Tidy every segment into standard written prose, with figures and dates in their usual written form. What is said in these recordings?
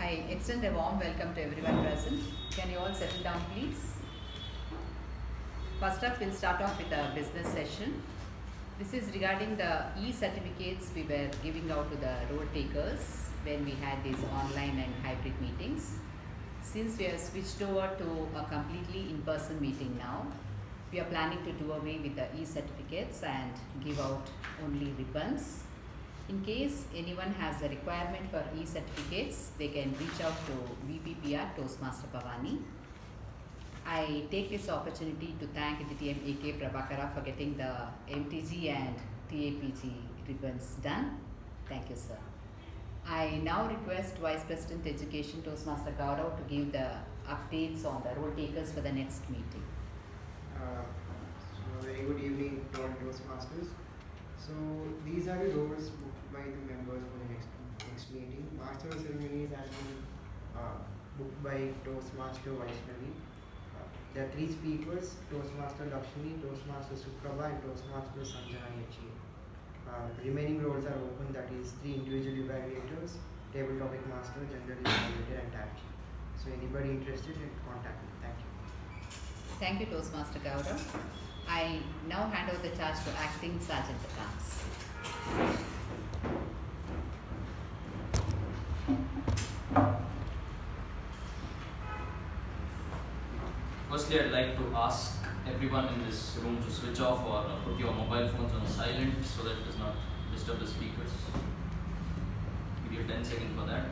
I extend a warm welcome to everyone present. Can you all settle down, please? First up, we'll start off with a business session. This is regarding the e-certificates we were giving out to the role takers when we had these online and hybrid meetings. Since we have switched over to a completely in-person meeting now, we are planning to do away with the e-certificates and give out only ribbons. In case anyone has a requirement for e-certificates, they can reach out to VPPR Toastmaster Bhavani. I take this opportunity to thank DTM AK Prabhakara for getting the MTG and TAPG ribbons done. Thank you, sir. I now request Vice President Education Toastmaster Gaurav to give the updates on the role takers for the next meeting. Very good evening to all Toastmasters. So these are the roles booked by the members for the next meeting. Master of Ceremonies has been booked by Toastmaster Vaishnavi. There are 3 speakers: Toastmaster Lakshmi, Toastmaster Suprabha, and Toastmaster Sanjana Yachi. Remaining roles are open, that is 3 individual evaluators, table topic master, general evaluator, and tag. So anybody interested, contact me. Thank you. Thank you, Toastmaster Gaurav. I now hand over the charge to Acting Sergeant Accounts. Firstly, I'd like to ask everyone in this room to switch off or put your mobile phones on silent so that it does not disturb the speakers. Give you 10 seconds for that.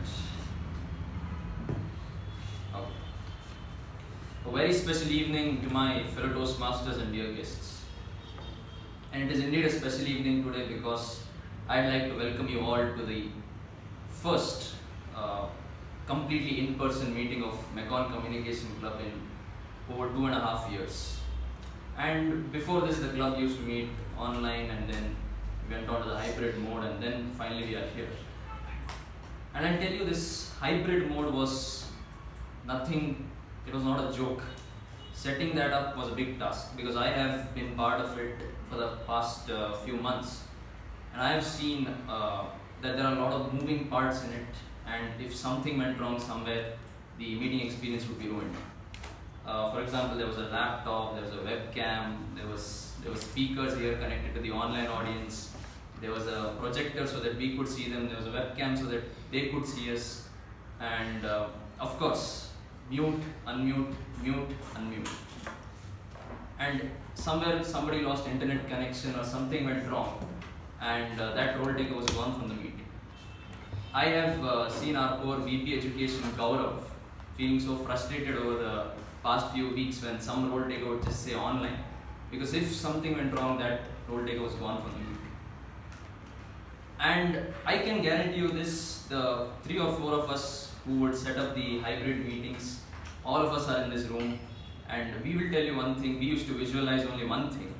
Okay. A very special evening to my fellow Toastmasters and dear guests. And it is indeed a special evening today because I'd like to welcome you all to the first completely in-person meeting of Mekon Communication Club in over 2.5 years. And before this, the club used to meet online, and then we went on to the hybrid mode, and then finally we are here. And I'll tell you, this hybrid mode was nothing, it was not a joke. Setting that up was a big task because I have been part of it for the past few months, and I have seen that there are a lot of moving parts in it, and if something went wrong somewhere, the meeting experience would be ruined. For example, there was a laptop, there was a webcam, there was speakers here connected to the online audience, there was a projector so that we could see them, there was a webcam so that they could see us, and of course, mute, unmute, mute, unmute. And somewhere somebody lost internet connection or something went wrong, and that role taker was gone from the meeting. I have seen our poor VP Education Gaurav feeling so frustrated over the past few weeks when some role taker would just say online, because if something went wrong, that role taker was gone from the meeting. And I can guarantee you this, the 3 or 4 of us who would set up the hybrid meetings, all of us are in this room, and we will tell you one thing: we used to visualize only one thing,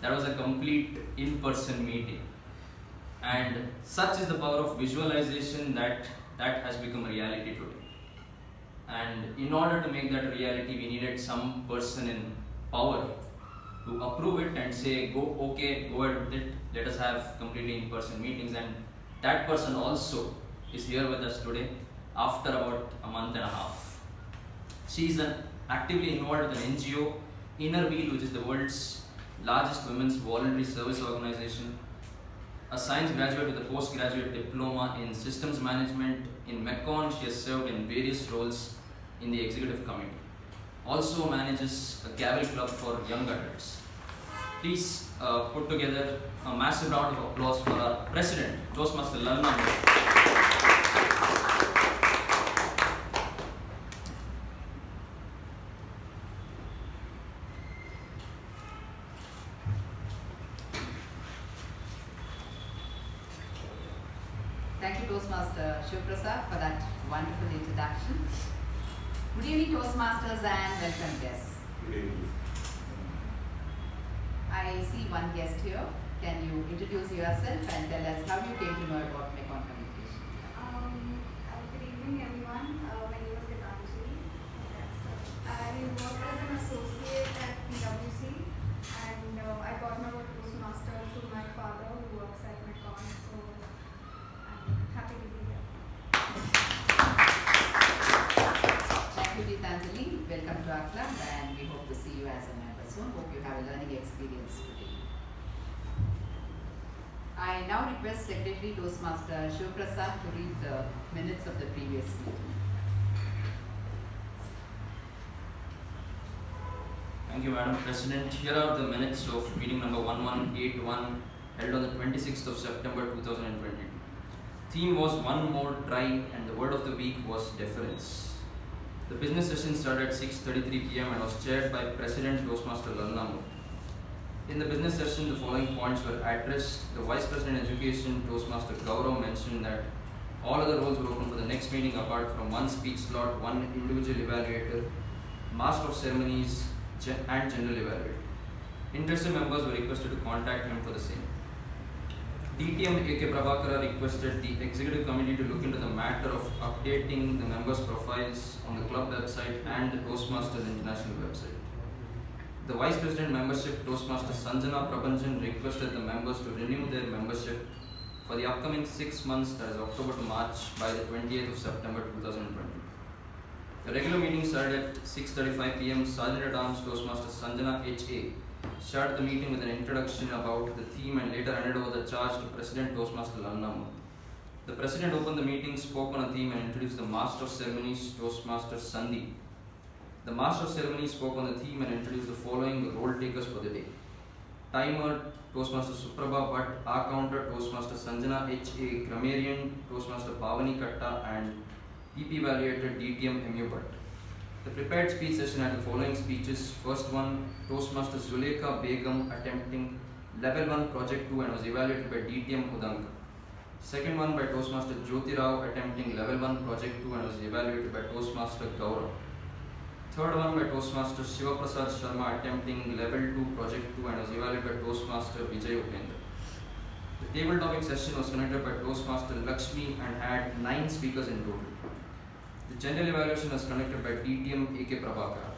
that was a complete in-person meeting. And such is the power of visualization that has become a reality today. And in order to make that a reality, we needed some person in power to approve it and say, go ahead with it, let us have completely in-person meetings. And that person also is here with us today after about a month and a half. She is actively involved with an NGO, Inner Wheel, which is the world's largest women's voluntary service organization, a science graduate with a postgraduate diploma in systems management. In Mekon, she has served in various roles in the executive committee. Also manages a Gavel club for young adults. Please put together a massive round of applause for our president, Toastmaster Lalna. Thank you, Toastmaster Shivprasad, for that wonderful introduction. Good evening, Toastmasters, and welcome guests. Good evening. I see one guest here. Can you introduce yourself and tell us how you came to know about Mekon Communication? Good evening, everyone. My name is Grenadian. I work as an associate at PwC, and I got my Toastmaster through my father, who works at Mekon. So I'm happy to be here. you as a member. So hope you have a learning experience today. I now request Secretary Toastmaster Shivprasad to read the minutes of the previous meeting. Thank you, Madam President. Here are the minutes of meeting number 1181 held on the 26th of September 2022. Theme was one more try and the word of the week was deference. The business session started at 6:33 p.m. and was chaired by President Toastmaster Lalna. In the business session, the following points were addressed. The Vice President Education Toastmaster Gaurav mentioned that all other roles were open for the next meeting apart from one speech slot, one individual evaluator, Master of Ceremonies, and General Evaluator. Interested members were requested to contact him for the same. DTM A.K. Prabhakara requested the Executive Committee to look into the matter of updating the members' profiles on the club website and the Toastmasters International website. The Vice President Membership Toastmaster Sanjana Prabhanjan requested the members to renew their membership for the upcoming 6 months, that is October to March, by the 28th of September 2020. The regular meeting started at 6:35 p.m. Sergeant at Arms Toastmaster Sanjana H.A. started the meeting with an introduction about the theme and later handed over the charge to President Toastmaster Lalna. The President opened the meeting, spoke on a theme and introduced the Master of Ceremonies Toastmaster Sandeep. The Master of Ceremonies spoke on the theme and introduced the following role takers for the day. Timer Toastmaster Suprabha Bhatt, R-Counter Toastmaster Sanjana H.A., Grammarian Toastmaster Pavani Katta and PP Evaluator DTM M.U. Bhatt. The prepared speech session had the following speeches. First one, Toastmaster Zulekha Begum attempting Level 1 Project 2 and was evaluated by DTM Udanka. Second one by Toastmaster Jyoti Rao attempting Level 1 Project 2 and was evaluated by Toastmaster Gaurav. Third one by Toastmaster Shivaprasad Sharma attempting Level 2 Project 2 and was evaluated by Toastmaster Vijay Upendra. The table topic session was conducted by Toastmaster Lakshmi and had 9 speakers in total. The general evaluation was conducted by DTM A.K. Prabhakara.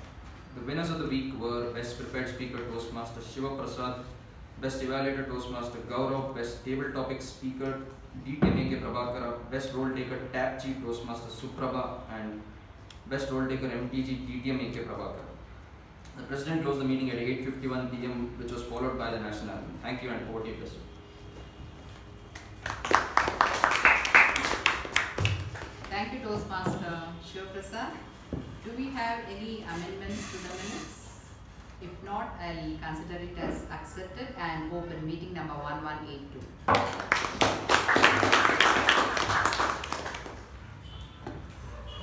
The winners of the week were Best Prepared Speaker Toastmaster Shiva Prasad, Best Evaluator Toastmaster Gaurav, Best Table Topic Speaker DTM A.K. Prabhakara, Best Role Taker Tap Chief Toastmaster Suprabha and Best Role Taker MTG DTM A.K. Prabhakara. The President closed the meeting at 8:51 p.m. which was followed by the National Anthem. Thank you and over to you, President. Thank you, Toastmaster Shivprasad. Do we have any amendments to the minutes? If not, I'll consider it as accepted and open meeting number 1182.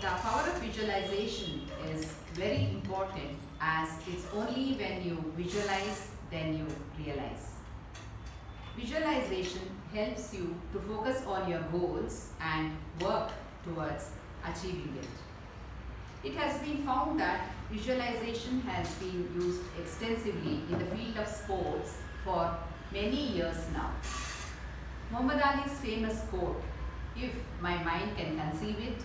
The power of visualization is very important, as it's only when you visualize then you realize. Visualization helps you to focus on your goals and work towards achieving it. It has been found that visualization has been used extensively in the field of sports for many years now. Muhammad Ali's famous quote, "If my mind can conceive it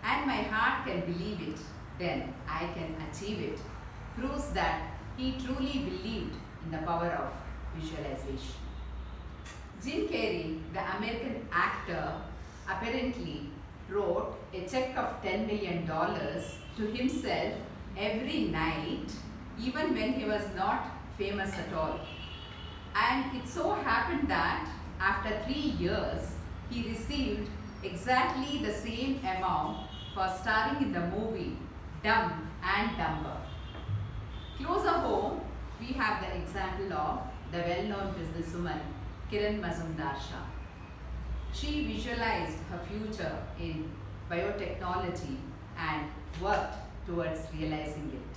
and my heart can believe it, then I can achieve it," proves that he truly believed in the power of visualization. Jim Carrey, the American actor, apparently wrote a check of $10 million to himself every night, even when he was not famous at all. And it so happened that after 3 years, he received exactly the same amount for starring in the movie Dumb and Dumber. Closer home, we have the example of the well-known businesswoman Kiran Mazumdar-Shah. She visualized her future in biotechnology and worked towards realizing it.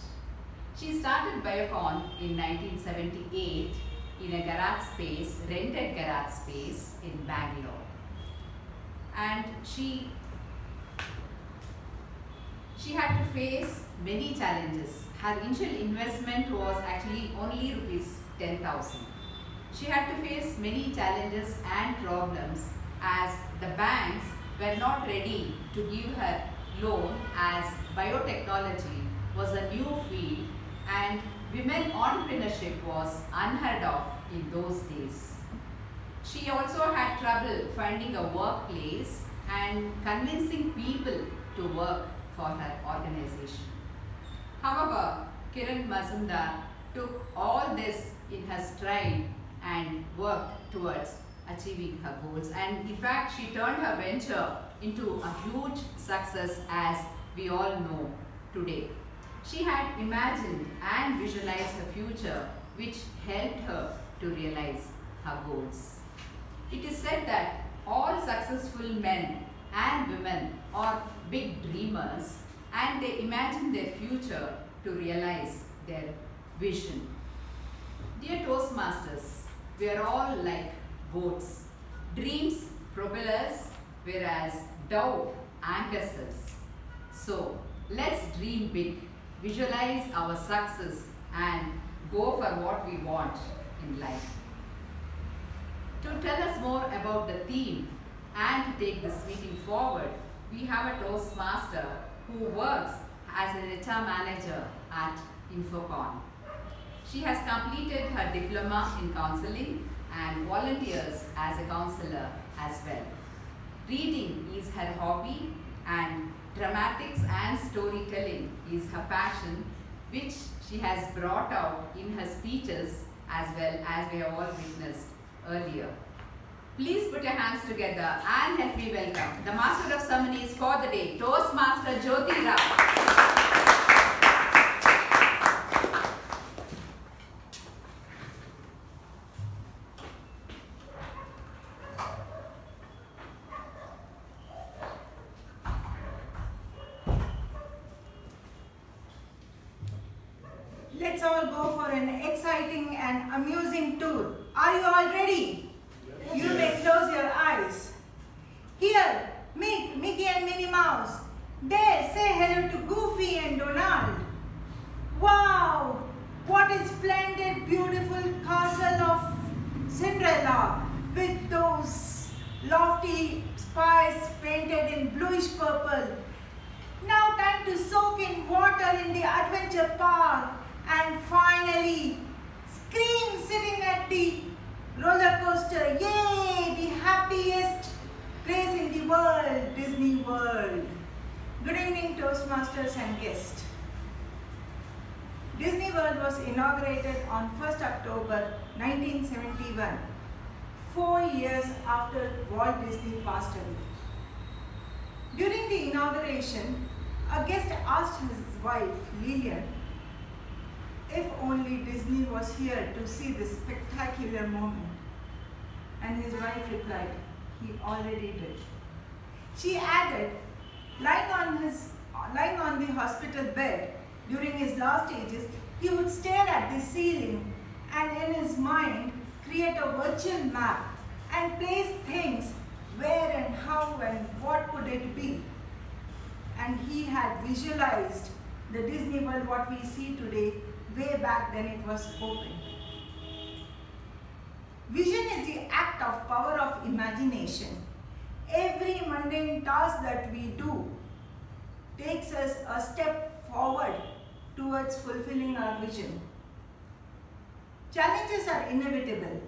She started Biocon in 1978 in a garage space, rented garage space in Bangalore. And she had to face many challenges. Her initial investment was actually only ₹10,000. She had to face many challenges and problems, as the banks were not ready to give her loan, as biotechnology was a new field and women entrepreneurship was unheard of in those days. She also had trouble finding a workplace and convincing people to work for her organization. However, Kiran Mazumdar took all this in her stride and worked towards achieving her goals. And in fact, she turned her venture into a huge success, as we all know today. She had imagined and visualized her future, which helped her to realize her goals. It is said that all successful men and women are big dreamers, and they imagine their future to realize their vision. Dear Toastmasters, we are all like boats. Dreams propel us, whereas doubt anchors us. So let's dream big, visualize our success, and go for what we want in life. To tell us more about the theme and to take this meeting forward, we have a Toastmaster who works as an HR manager at Infocon. She has completed her diploma in counseling and volunteers as a counselor as well. Reading is her hobby, and dramatics and storytelling is her passion, which she has brought out in her speeches as well, as we have all witnessed earlier. Please put your hands together and help me welcome the Master of Ceremonies for the day, Toastmaster Jyoti Rao. Let's all go for an exciting and amusing tour. Are you all ready? Yes. You may close your eyes. Here, meet Mickey and Minnie Mouse. There, say hello to Goofy and Donald. Wow! What a splendid, beautiful castle of Cinderella with those lofty spires painted in bluish purple. Now time to soak in water in the adventure park. And finally, scream sitting at the roller coaster. Yay! The happiest place in the world, Disney World. Good evening, Toastmasters and guests. Disney World was inaugurated on 1st October 1971, 4 years after Walt Disney passed away. During the inauguration, a guest asked his wife, Lillian, if only Disney was here to see this spectacular moment. And his wife replied, he already did. She added, lying on the hospital bed during his last stages, he would stare at the ceiling and in his mind create a virtual map and place things where and how and what could it be. And he had visualized the Disney World what we see today way back then it was open. Vision is the act of power of imagination. Every mundane task that we do takes us a step forward towards fulfilling our vision. Challenges are inevitable.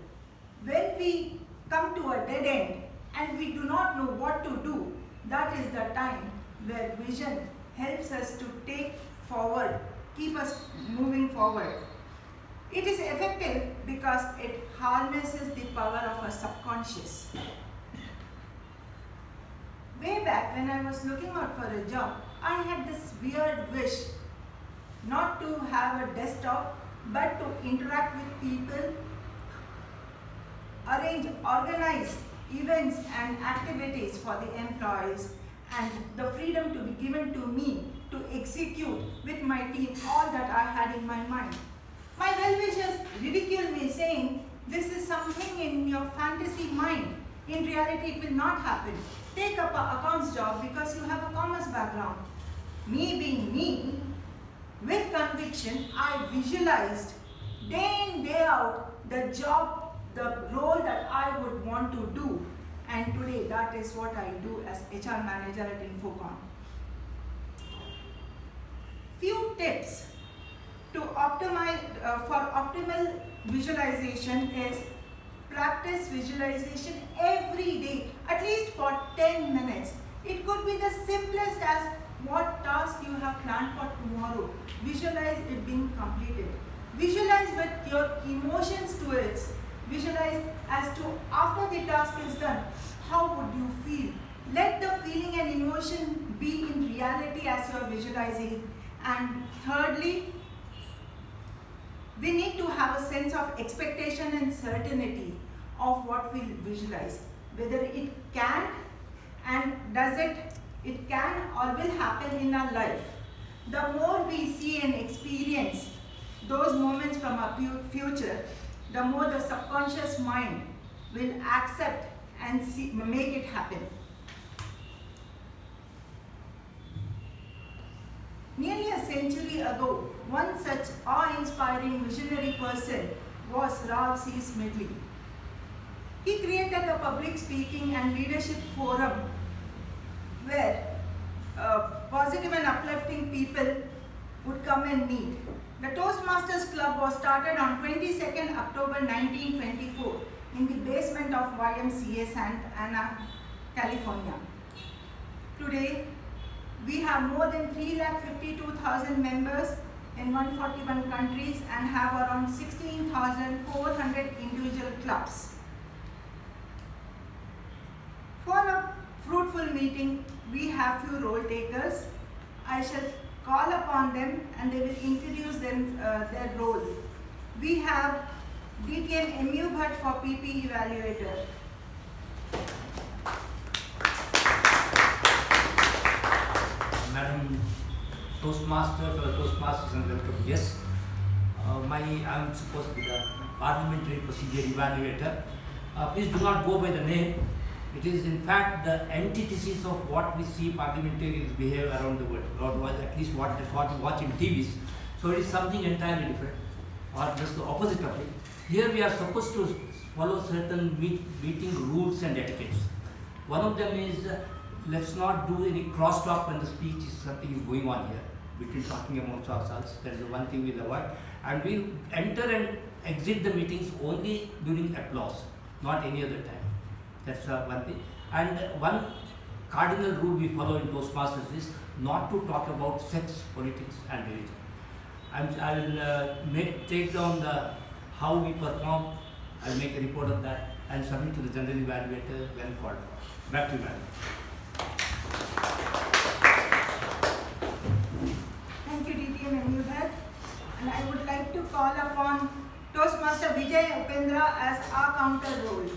When we come to a dead end and we do not know what to do, that is the time where vision helps us to take forward, keep us moving forward. It is effective because it harnesses the power of our subconscious. Way back when I was looking out for a job, I had this weird wish not to have a desktop but to interact with people, organize events and activities for the employees, and the freedom to be given to me to execute with my team all that I had in my mind. My well-wishers ridiculed me, saying, this is something in your fantasy mind. In reality, it will not happen. Take up an accounts job because you have a commerce background. Me being me, with conviction, I visualized day in, day out the job, the role that I would want to do. And today, that is what I do as HR manager at Infocon. Few tips to optimize for optimal visualization is practice visualization every day, at least for 10 minutes. It could be the simplest as what task you have planned for tomorrow. Visualize it being completed. Visualize with your emotions towards. Visualize as to after the task is done, how would you feel? Let the feeling and emotion be in reality as you are visualizing. And thirdly, we need to have a sense of expectation and certainty of what we visualize. Whether it can and does it can or will happen in our life. The more we see and experience those moments from our future, the more the subconscious mind will accept and make it happen. Nearly a century ago, one such awe-inspiring visionary person was Ralph C. Smedley. He created a public speaking and leadership forum where positive and uplifting people would come and meet. The Toastmasters Club was started on 22nd October 1924 in the basement of YMCA Santa Ana, California. Today, we have more than 352,000 members in 141 countries and have around 16,400 individual clubs. For a fruitful meeting, we have few role takers. I shall call upon them and they will introduce their role. We have DTM MU Bhatt for PP Evaluator. Madam Toastmaster, fellow Toastmasters and welcome guests. I'm supposed to be the Parliamentary Procedure Evaluator. Please do not go by the name. It is in fact the antithesis of what we see parliamentarians behave around the world, or at least what we watch in TVs. So it is something entirely different, or just the opposite of it. Here we are supposed to follow certain meeting rules and etiquettes. One of them is let's not do any crosstalk when the speech is something is going on here, between talking amongst ourselves. That is the one thing we'll avoid. And we'll enter and exit the meetings only during applause, not any other time. That's one thing. And one cardinal rule we follow in Toastmasters is not to talk about sex, politics and religion. I will take down how we perform. I'll make a report of that and submit to the general evaluator when called for. Back to you, madam. Thank you, DTM MU Bhatt. And I would like to call upon Toastmaster Vijay Upendra as our counter role.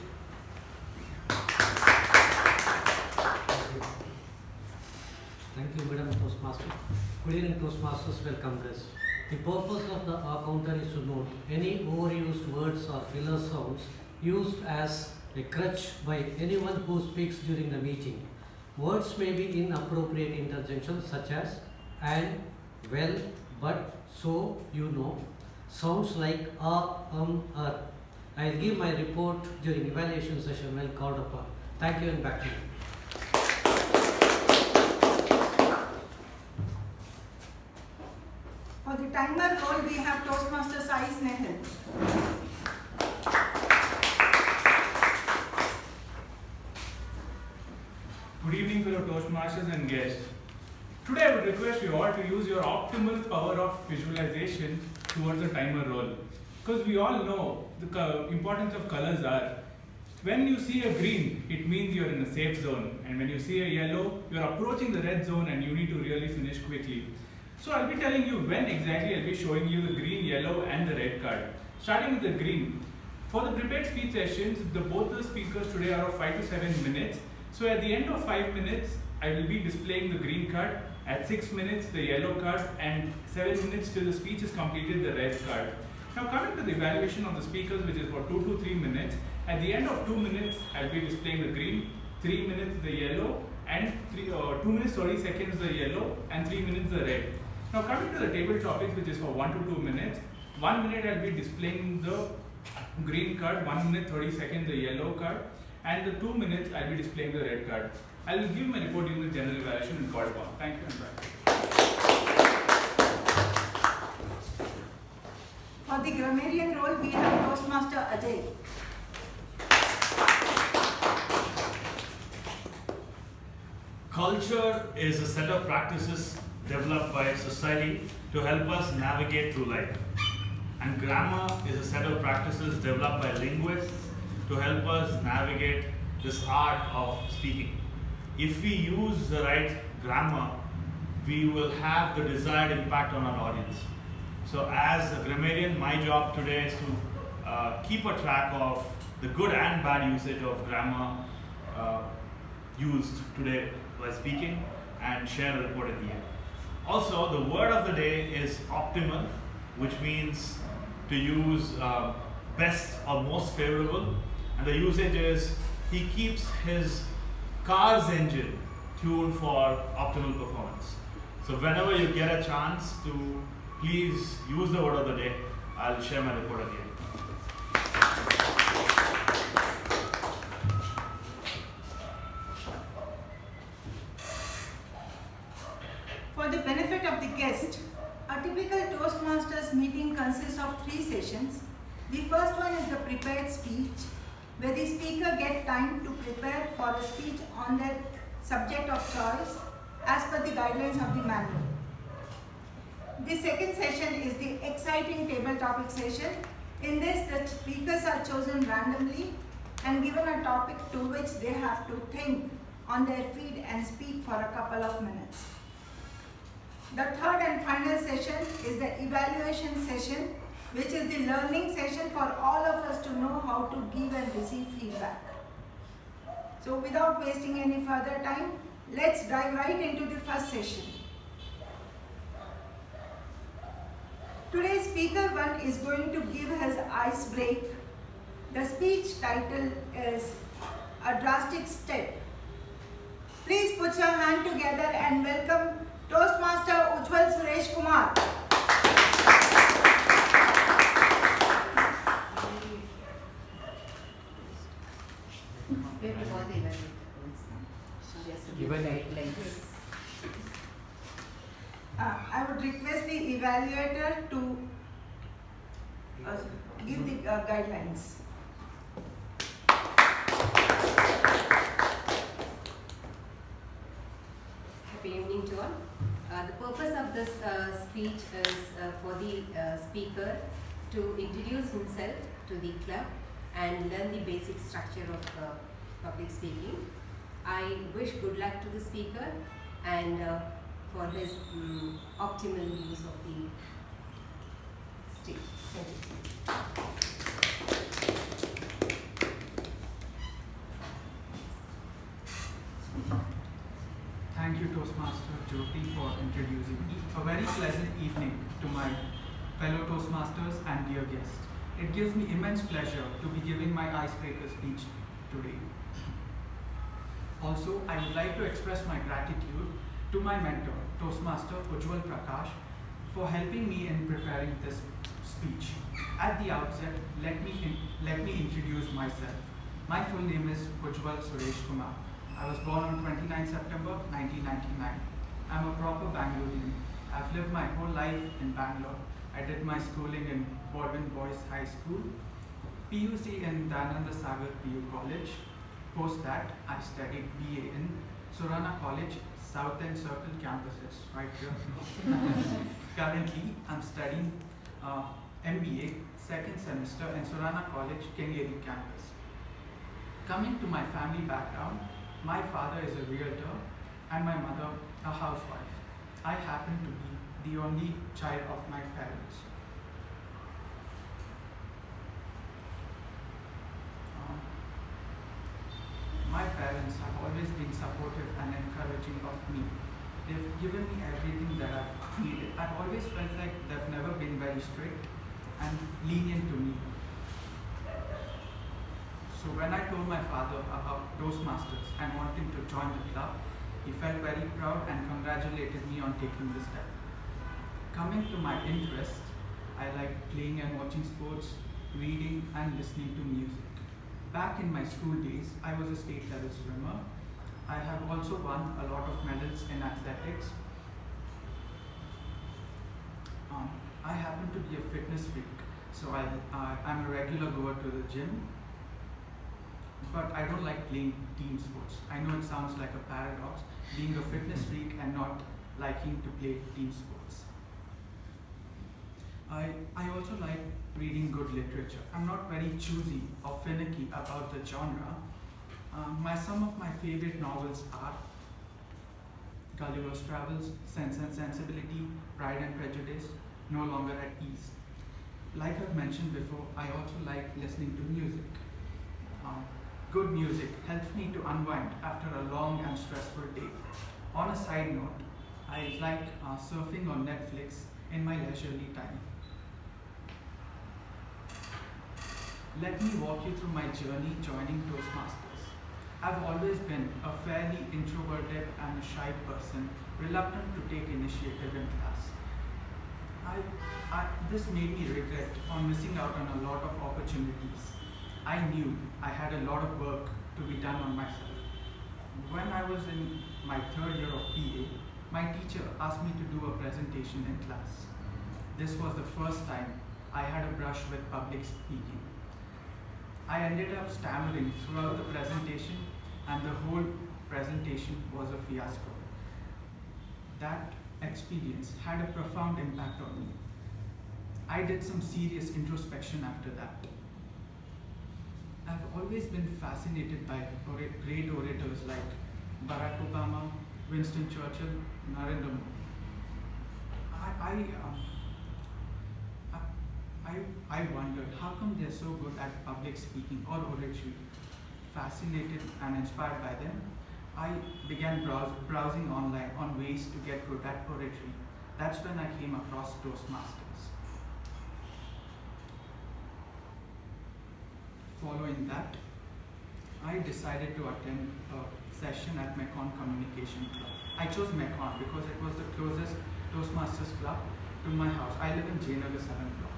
Thank you, Madam Toastmaster. Good evening, Toastmasters. Welcome, guests. The purpose of the counter is to note any overused words or filler sounds used as a crutch by anyone who speaks during the meeting. Words may be inappropriate interjections such as and, well, but, so, you know. Sounds like I'll give my report during evaluation session when called upon. Thank you and back to you. For the timer role, we have Toastmaster Sai Snehal. Good evening, fellow Toastmasters and guests. Today I would request you all to use your optimal power of visualization towards the timer role. Because we all know the importance of colors are, when you see a green, it means you're in a safe zone. And when you see a yellow, you're approaching the red zone and you need to really finish quickly. So I'll be telling you when exactly I'll be showing you the green, yellow and the red card. Starting with the green. For the prepared speech sessions, both the speakers today are of 5 to 7 minutes. So at the end of 5 minutes, I will be displaying the green card. At 6 minutes, the yellow card, and 7 minutes till the speech is completed, the red card. Now coming to the evaluation of the speakers, which is for 2 to 3 minutes. At the end of 2 minutes, I'll be displaying the green, 3 minutes the yellow, and 2 minutes 30 seconds the yellow, and 3 minutes the red. Now coming to the table topics, which is for 1 to 2 minutes. 1 minute I'll be displaying the green card, 1 minute 30 seconds the yellow card, and the 2 minutes I'll be displaying the red card. I will give my report during the general evaluation and call upon. Thank you and bye. For the grammarian role, we have Toastmaster Ajay. Culture is a set of practices developed by society to help us navigate through life. And grammar is a set of practices developed by linguists to help us navigate this art of speaking. If we use the right grammar, we will have the desired impact on our audience. So as a grammarian, my job today is to keep a track of the good and bad usage of grammar used today by speaking and share a report at the end. Also, the word of the day is optimal, which means to use best or most favorable. And the usage is he keeps his car's engine tuned for optimal performance. So whenever you get a chance to please use the word of the day, I'll share my report at the end. For the benefit of the guest, a typical Toastmasters meeting consists of 3 sessions. The first one is the prepared speech, where the speaker gets time to prepare for a speech on their subject of choice as per the guidelines of the manual. The second session is the exciting table topic session. In this, the speakers are chosen randomly and given a topic to which they have to think on their feet and speak for a couple of minutes. The third and final session is the evaluation session, which is the learning session for all of us to know how to give and receive feedback. So without wasting any further time, let's dive right into the first session. Today's speaker 1 is going to give his ice break. The speech title is A Drastic Step. Please put your hand together and welcome Toastmaster Ujjwal Suresh Kumar. We have to call the evaluators. So just to give guidelines. I would request the evaluator to give the guidelines. Happy evening to all. The purpose of this speech is for the speaker to introduce himself to the club and learn the basic structure of public speaking. I wish good luck to the speaker and for his optimal use of the stage. Thank you. Thank you, Toastmaster Jyoti, for introducing me. A very pleasant evening to my fellow Toastmasters and dear guests. It gives me immense pleasure to be giving my icebreaker speech today. Also, I would like to express my gratitude to my mentor, Toastmaster Ujjwal Prakash, for helping me in preparing this speech. At the outset, let me introduce myself. My full name is Ujjwal Suresh Kumar. I was born on 29 September 1999. I'm a proper Bangalorean. I've lived my whole life in Bangalore. I did my schooling in Baldwin Boys High School, PUC in Dayananda Sagar PU College. Post that, I studied BA in Surana College, South End Circle campuses, right here. Currently, I'm studying MBA, second semester in Surana College, Kengeri campus. Coming to my family background, my father is a realtor and my mother a housewife. I happen to be the only child of my parents. My parents have always been supportive and encouraging of me. They've given me everything that I've needed. I've always felt like they've never been very strict and lenient to me. So when I told my father about Toastmasters and wanting to join the club, he felt very proud and congratulated me on taking this step. Coming to my interests, I like playing and watching sports, reading and listening to music. Back in my school days, I was a state level swimmer. I have also won a lot of medals in athletics. I happen to be a fitness freak, so I'm a regular goer to the gym. but I don't like playing team sports. I know it sounds like a paradox, being a fitness freak and not liking to play team sports. I also like reading good literature. I'm not very choosy or finicky about the genre. Some of my favorite novels are Gulliver's Travels, Sense and Sensibility, Pride and Prejudice, No Longer at Ease. Like I've mentioned before, I also like listening to music. Good music helps me to unwind after a long and stressful day. On a side note, I like surfing on Netflix in my leisurely time. Let me walk you through my journey joining Toastmasters. I've always been a fairly introverted and a shy person, reluctant to take initiative in class. This made me regret on missing out on a lot of opportunities. I knew I had a lot of work to be done on myself. When I was in my third year of PA, my teacher asked me to do a presentation in class. This was the first time I had a brush with public speaking. I ended up stammering throughout the presentation, and the whole presentation was a fiasco. That experience had a profound impact on me. I did some serious introspection after that. I've always been fascinated by great orators like Barack Obama, Winston Churchill, Narendra Modi. I wondered how come they're so good at public speaking or oratory. Fascinated and inspired by them, I began browsing online on ways to get good at oratory. That's when I came across Toastmasters. Following that, I decided to attend a session at Mekon Communication Club. I chose Mekon because it was the closest Toastmasters club to my house. I live in Jayanagar 7th block.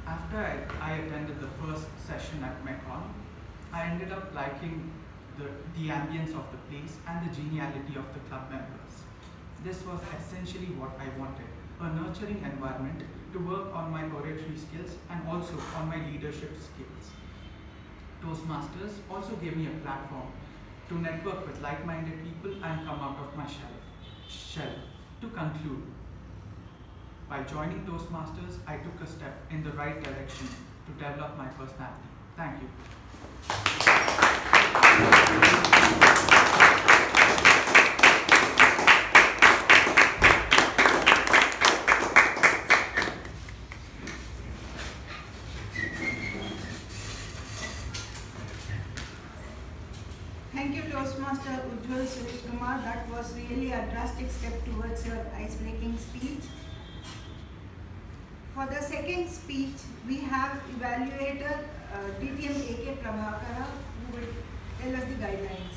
After I attended the first session at Mekon, I ended up liking the ambience of the place and the geniality of the club members. This was essentially what I wanted, a nurturing environment to work on my oratory skills and also on my leadership skills. Toastmasters also gave me a platform to network with like-minded people and come out of my shell. To conclude, by joining Toastmasters, I took a step in the right direction to develop my personality. Thank you. Thank you, Toastmaster Ujjwal Suresh Kumar. That was really a drastic step towards your ice-breaking speech. For the second speech, we have Evaluator DTM AK Prabhakara, who will tell us the guidelines.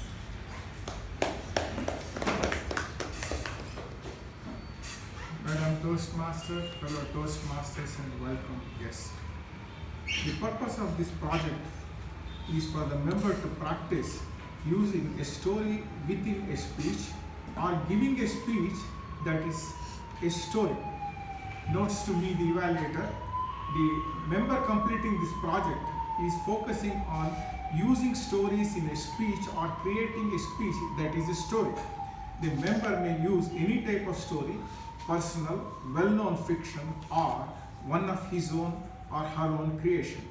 Madam Toastmaster, fellow Toastmasters, and welcome guests. The purpose of this project is for the member to practice using a story within a speech or giving a speech that is a story. Notes to me, the evaluator, the member completing this project is focusing on using stories in a speech or creating a speech that is a story. The member may use any type of story, personal, well-known fiction, or one of his own or her own creation.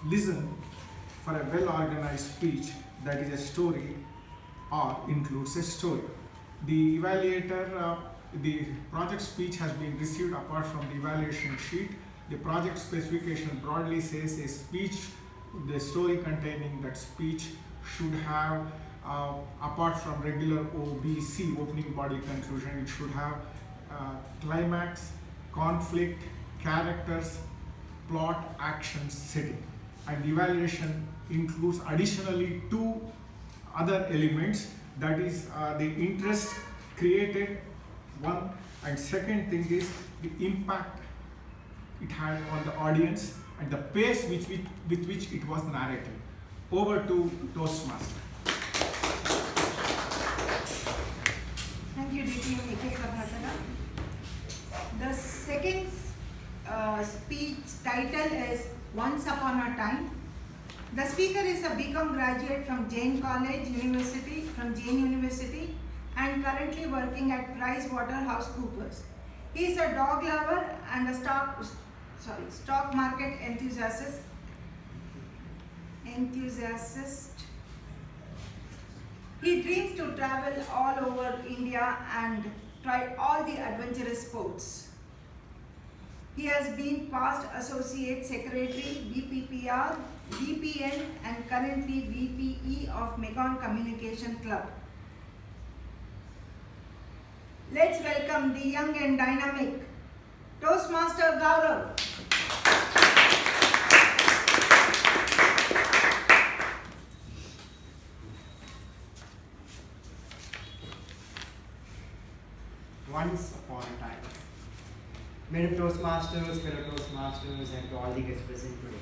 Listen for a well-organized speech that is a story or includes a story. The evaluator, the project speech has been received apart from the evaluation sheet. The project specification broadly says a speech, the story containing that speech should have, apart from regular OBC, opening body conclusion, it should have climax, conflict, characters, plot, action, setting. And the evaluation includes additionally two other elements, that is the interest created, one, and second thing is the impact it had on the audience and the pace with which it was narrated. Over to Toastmaster. Thank you, DTM AK Prabhakara. The second speech title is Once Upon a Time. The speaker is a BCom graduate from Jain University, and currently working at PricewaterhouseCoopers. He is a dog lover and a stock market enthusiast. He dreams to travel all over India and try all the adventurous sports. He has been past Associate Secretary, VPPR, VPN, and currently VPE of Mekong Communication Club. Let's welcome the young and dynamic Toastmaster Gaurav. Once upon a time. Many Toastmasters, fellow Toastmasters, and to all the guests present today.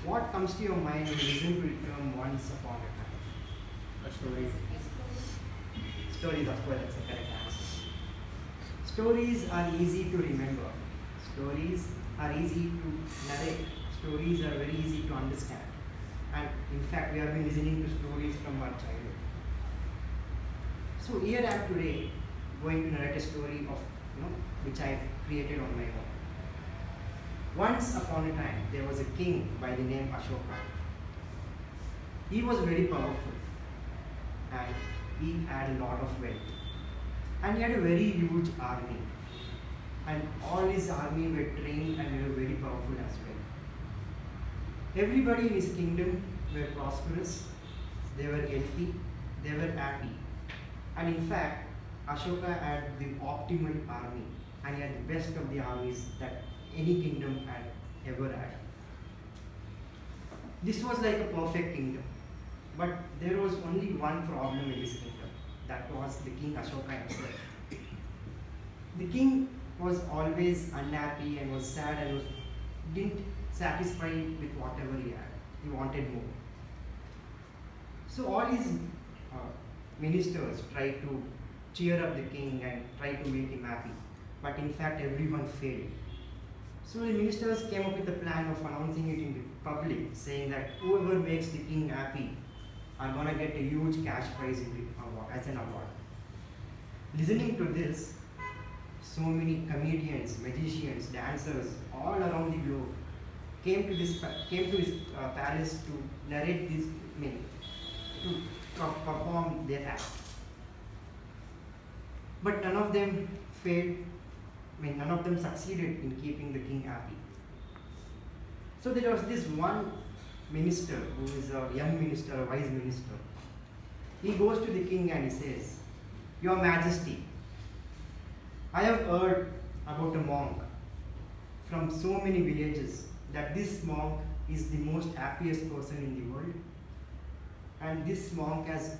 What comes to your mind when you listen to the term once upon a time? Stories. Stories, of course, that's the correct answer. Stories are easy to remember. Stories are easy to narrate. Stories are very easy to understand. And in fact, we have been listening to stories from our childhood. So here I am today going to narrate a story of, which I created on my own. Once upon a time, there was a king by the name Ashoka. He was very powerful and he had a lot of wealth. And he had a very huge army. And all his army were trained and they were very powerful as well. Everybody in his kingdom were prosperous, they were healthy, they were happy. And in fact, Ashoka had the optimal army and he had the best of the armies that any kingdom had ever had. This was like a perfect kingdom. But there was only one problem in this kingdom. That was the king Ashoka himself. The king was always unhappy and was sad and didn't satisfy with whatever he had. He wanted more. So all his ministers tried to cheer up the king and try to make him happy. But in fact, everyone failed. So the ministers came up with a plan of announcing it in the public, saying that whoever makes the king happy are going to get a huge cash prize in the award, as an award. Listening to this, so many comedians, magicians, dancers, all around the globe came to his palace to narrate this, to perform their act. But none of them failed, none of them succeeded in keeping the king happy. So there was this one minister who is a young minister, a wise minister. He goes to the king and he says, "Your Majesty, I have heard about a monk from so many villages that this monk is the most happiest person in the world. And this monk has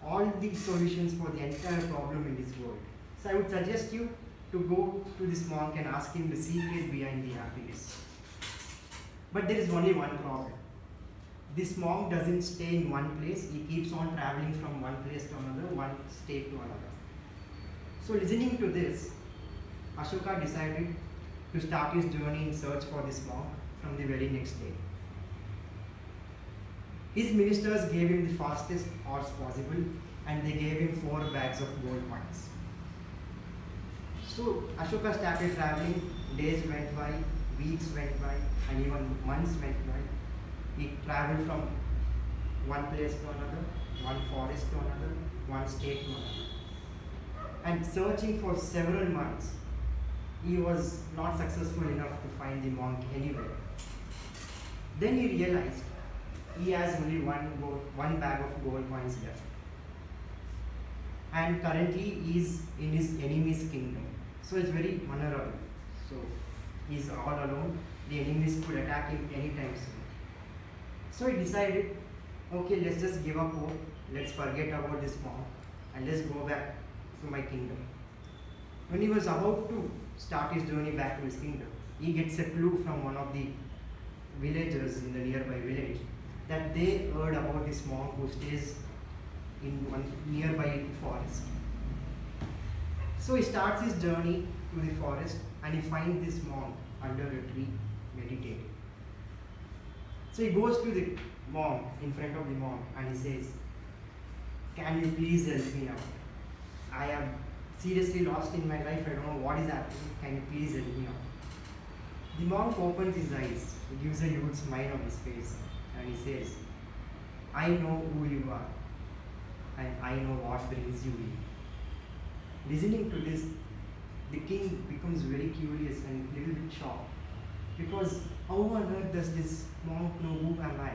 all the solutions for the entire problem in this world. So I would suggest you to go to this monk and ask him the secret behind the happiness. But there is only one problem. This monk doesn't stay in one place. He keeps on traveling from one place to another, one state to another." So listening to this, Ashoka decided to start his journey in search for this monk from the very next day. His ministers gave him the fastest horse possible and they gave him 4 bags of gold coins. So Ashoka started traveling, days went by, weeks went by, and even months went by. He traveled from one place to another, one forest to another, one state to another. And searching for several months, he was not successful enough to find the monk anywhere. Then he realized he has only one bag of gold coins left. And currently he is in his enemy's kingdom. So it's very vulnerable. So he's all alone. The enemies could attack him anytime soon. So he decided, okay, let's just give up hope. Let's forget about this monk and let's go back to my kingdom. When he was about to start his journey back to his kingdom, he gets a clue from one of the villagers in the nearby village that they heard about this monk who stays in one nearby forest. So he starts his journey to the forest and he finds this monk under a tree meditating. So he goes to the monk, in front of the monk, and he says, "Can you please help me out? I am seriously lost in my life. I don't know what is happening. Can you please help me out?" The monk opens his eyes. He gives a huge smile on his face, and he says, "I know who you are, and I know what brings you in." Listening to this, the king becomes very curious and a little bit shocked, because how on earth does this monk know who am I?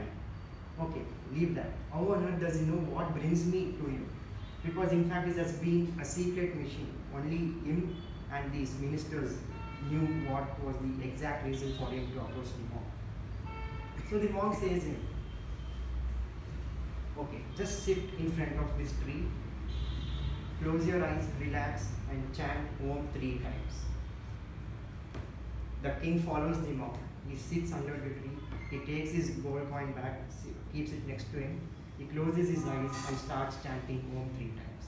Okay, leave that. How on earth does he know what brings me to you? Because in fact it has been a secret mission. Only him and these ministers knew what was the exact reason for him to approach the monk. So the monk says him, "Okay, just sit in front of this tree, close your eyes, relax, and chant Om 3 times." The king follows the monk. He sits under the tree. He takes his gold coin back, keeps it next to him. He closes his eyes and starts chanting Om 3 times.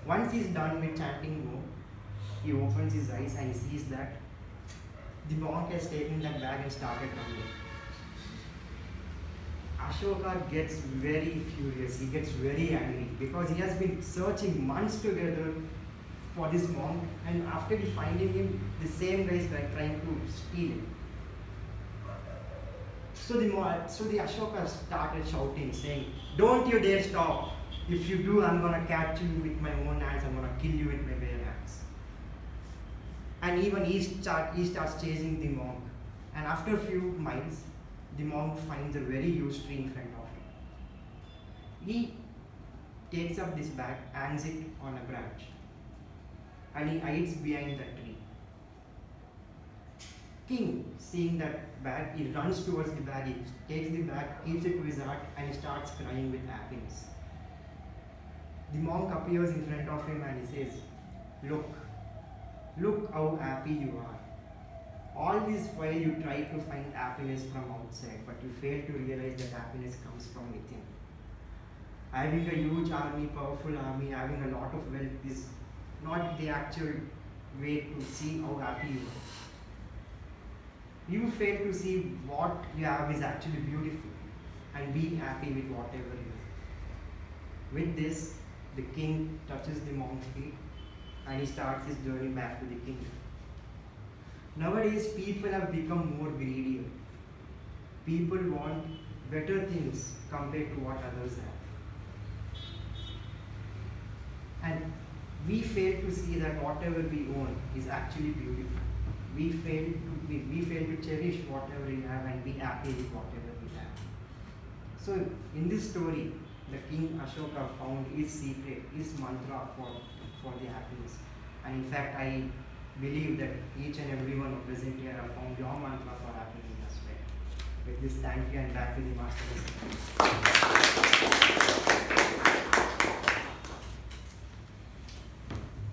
Once he's done with chanting Om, he opens his eyes and he sees that the monk has taken that bag and started running. Ashoka gets very furious. He gets very angry because he has been searching months together for this monk, and after finding him, the same guy is trying to steal him. So the Ashoka started shouting, saying, "Don't you dare stop! If you do, I'm gonna catch you with my own hands. I'm gonna kill you with my bare hands." And even he starts chasing the monk. And after a few miles, the monk finds a very huge tree in front of him. He takes up this bag, hangs it on a branch, and he hides behind that tree. King, seeing that bag, he runs towards the bag, he takes the bag, keeps it to his heart, and he starts crying with happiness. The monk appears in front of him and he says, Look how happy you are. All this while you try to find happiness from outside, but you fail to realize that happiness comes from within. Having a huge army, powerful army, having a lot of wealth is not the actual way to see how happy you are. You fail to see what you have is actually beautiful and be happy with whatever you have. With this, the king touches the monk's feet and he starts his journey back to the kingdom. Nowadays, people have become more greedier. People want better things compared to what others have. And we fail to see that whatever we own is actually beautiful. We fail to cherish whatever we have and be happy with whatever we have. So in this story, the king Ashoka found his secret, his mantra for the happiness. And in fact, I believe that each and every one present here have found your mantra for happiness as well. With this, thank you, and back to the master.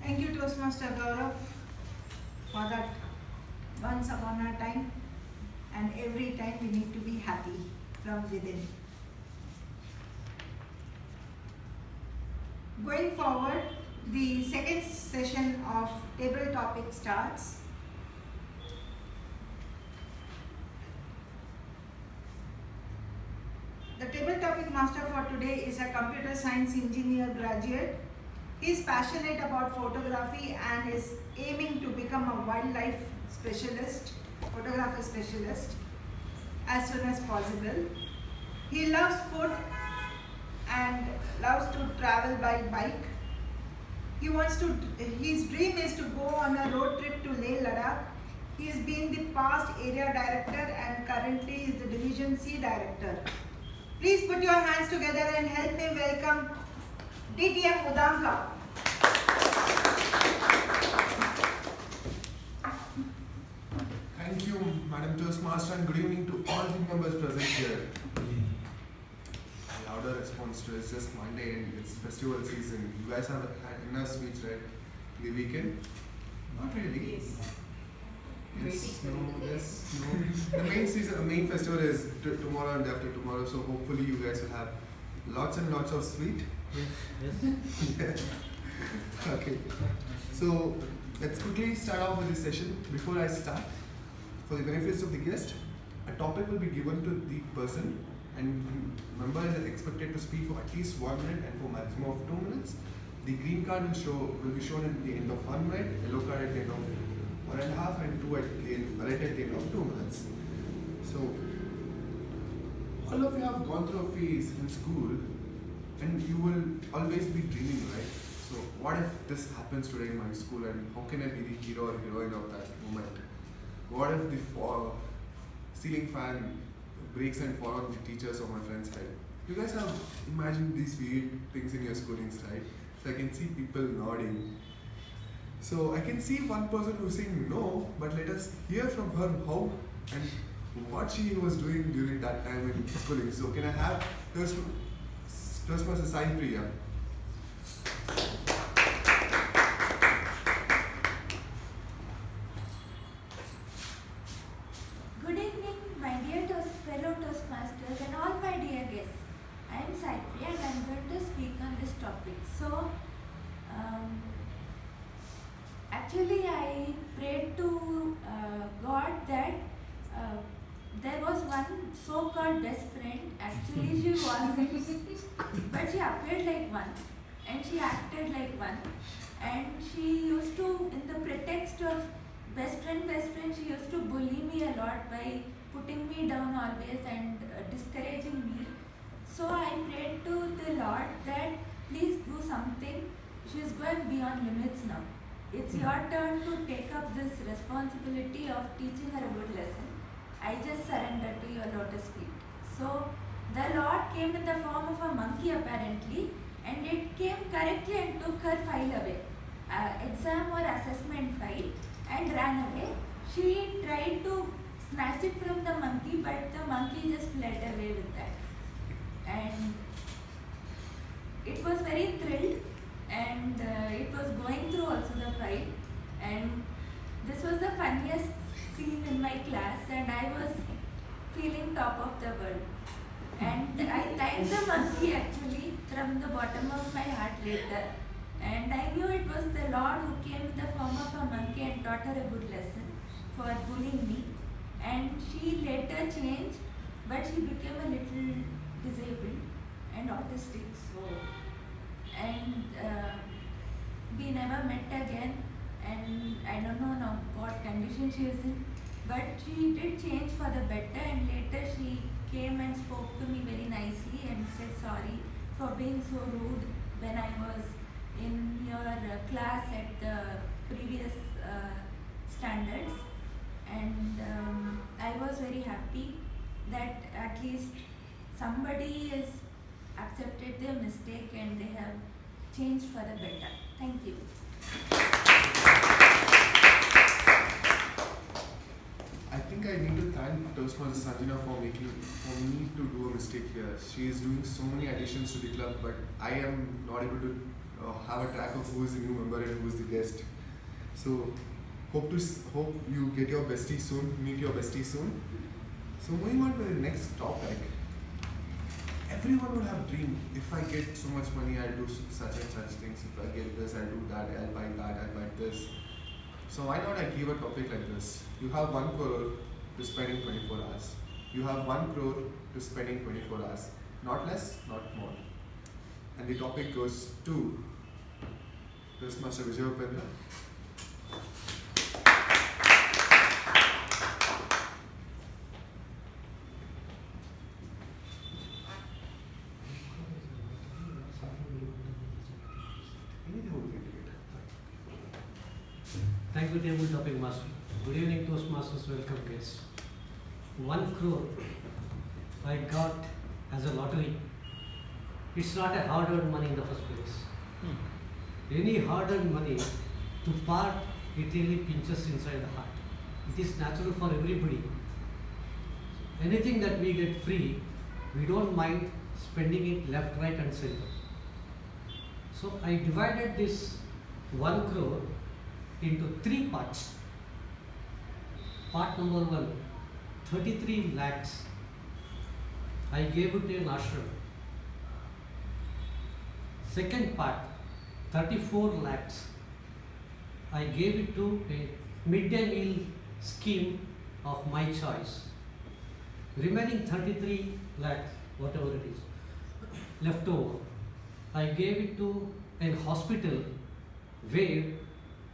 Thank you, Toastmaster Gaurav, for that. Once upon a time, and every time we need to be happy from within. Going forward, the second session of table topic starts. The table topic master for today is a computer science engineer graduate. He is passionate about photography and is aiming to become a wildlife specialist, photographer specialist, as soon as possible. He loves food and loves to travel by bike. His dream is to go on a road trip to Leh Ladakh. He has been the past area director and currently is the division C director. Please put your hands together and help me welcome DTM Udamka. Thank you, Madam Toastmaster, and good evening to all the members present here. A louder response to it's just Monday and it's festival season. You guys have had enough sweets, right? The weekend? Not really. Yes. Yes, no, yes, no. The main season, the main festival is tomorrow and after tomorrow, so hopefully you guys will have lots and lots of sweet. Yes. Yeah. Okay. So let's quickly start off with this session. Before I start, for the benefits of the guest, a topic will be given to the person, and the member is expected to speak for at least 1 minute and for maximum of 2 minutes. The green card will be shown at the end of 1 minute, yellow card at the end of 1.5, and red at the end of 2 minutes. So, all of you have gone through a phase in school, and you will always be dreaming, right? So, what if this happens today in my school, and how can I be the hero or heroine of that moment? What if the ceiling fan breaks and falls on the teachers or my friend's head? You guys have imagined these weird things in your schoolings, right? So I can see people nodding. So I can see one person who's saying no, but let us hear from her how and what she was doing during that time in schooling. So can I have Toastmaster Sai Priya? Good evening, my dear fellow Toastmasters and all my dear guests. I am Saitri and I am going to speak on this topic. So, actually I prayed to God that there was one so-called best friend. Actually she wasn't, but she appeared like one and she acted like one, and she used to, in the pretext of best friend, she used to bully me a lot by putting me down always and discouraging me. So I prayed to the Lord that please do something. She is going beyond limits now. It's your turn to take up this responsibility of teaching her a good lesson. I just surrender to your lotus feet. So the Lord came in the form of a monkey apparently, and it came correctly and took her file away, exam or assessment file, and ran away. She tried to snatch it from the monkey, but the monkey just fled away with that. And it was very thrilled, and it was going through also the file, and this was the funniest scene in my class, and I was feeling top of the world. And I thanked the monkey actually from the bottom of my heart later, and I knew it was the Lord who came in the form of a monkey and taught her a good lesson for bullying me. And she later changed, but she became a little disabled and autistic. So, and we never met again, and I don't know now what condition she is in, but she did change for the better, and later she came and spoke to me very nicely and said sorry for being so rude when I was in your class at the previous standards. And I was very happy that at least somebody has accepted their mistake and they have changed for the better. Thank you. I think I need to thank Toastmaster Sanjana for me to do a mistake here. She is doing so many additions to the club, but I am not able to have a track of who is the new member and who is the guest. So hope you get your bestie soon, meet your bestie soon. So moving on to the next topic. Everyone would have dreamed, if I get so much money, I'll do such and such things. If I get this, I'll do that, I'll buy that, I'll buy this. So why not I give a topic like this? You have 1 crore to spending 24 hours. You have 1 crore to spending 24 hours. Not less, not more. And the topic goes to Toastmaster Vijayapendra. Thank you, Table Topic Master. Good evening, Toastmasters. Welcome, guests. 1 crore I got as a lottery. It's not a hard-earned money in the first place. Any hard-earned money, to part, it really pinches inside the heart. It is natural for everybody. Anything that we get free, we don't mind spending it left, right, and center. So I divided this 1 crore into 3 parts. Part number 1, 33 lakhs. I gave it to an ashram. Second part, 34 lakhs. I gave it to a midday meal scheme of my choice. remaining 33 lakhs, whatever it is, left over, I gave it to a hospital where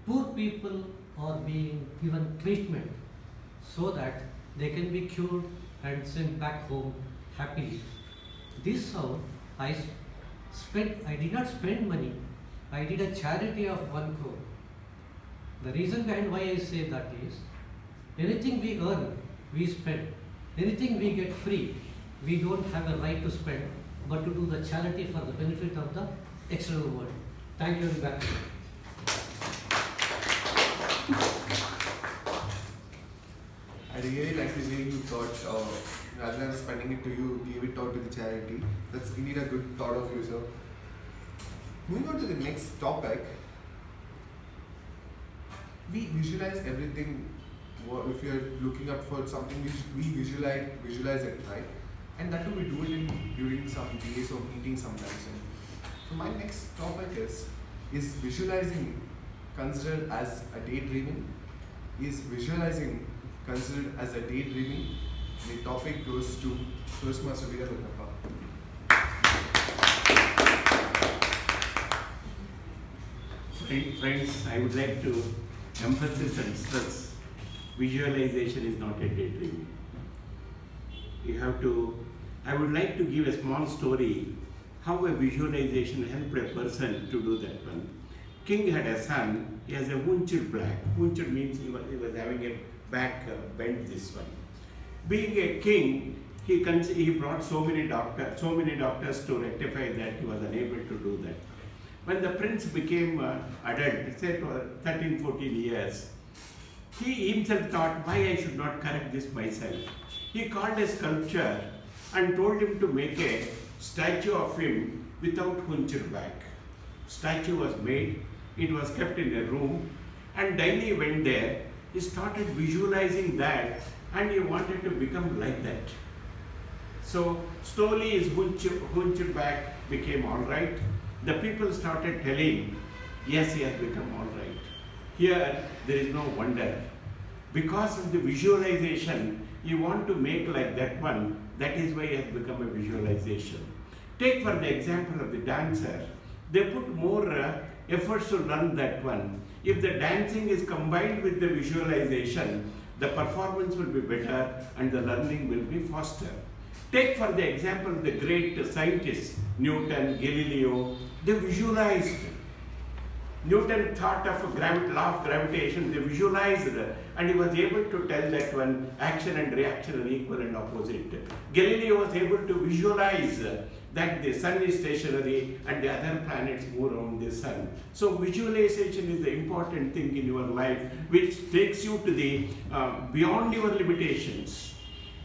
poor people are being given treatment so that they can be cured and sent back home happily. This sum I did not spend money, I did a charity of 1 crore. The reason behind why I say that is, anything we earn, we spend. Anything we get free, we don't have a right to spend, but to do the charity for the benefit of the external world. Thank you and back to you. I really like to hear you thought, rather than spending it to you, give it out to the charity. That's indeed a good thought of you, sir. Moving on to the next topic, we visualize everything. If you're looking up for something, we visualize it, right? And that too, we do it during some days or meetings sometimes. So my next topic is visualizing considered as a daydreaming? Is visualizing considered as a daydreaming? The topic goes to Toastmaster Veerabatappa. Friends, I would like to emphasize and stress visualization is not a daydreaming. I would like to give a small story how a visualization helped a person to do that one. King had a son, he has a hunchur black. Hunchur means he was having a back bent this one. Being a king, he brought so many doctors to rectify that he was unable to do that. When the prince became adult, say 13, 14 years, he himself thought, why I should not correct this myself. He called a sculptor and told him to make a statue of him without hunchur back. Statue was made, it was kept in a room, and daily went there. He started visualizing that and he wanted to become like that. So slowly his hunchur back became alright. The people started telling, yes, he has become alright. Here there is no wonder. Because of the visualization, you want to make like that one, that is why it has become a visualization. Take for the example of the dancer. They put more efforts to learn that one. If the dancing is combined with the visualization, the performance will be better and the learning will be faster. Take for the example the great scientists, Newton, Galileo, they visualized. Newton thought of a law of gravitation, they visualized and he was able to tell that one action and reaction are equal and opposite. Galileo was able to visualize that the sun is stationary and the other planets move around the sun. So visualization is the important thing in your life which takes you to the beyond your limitations.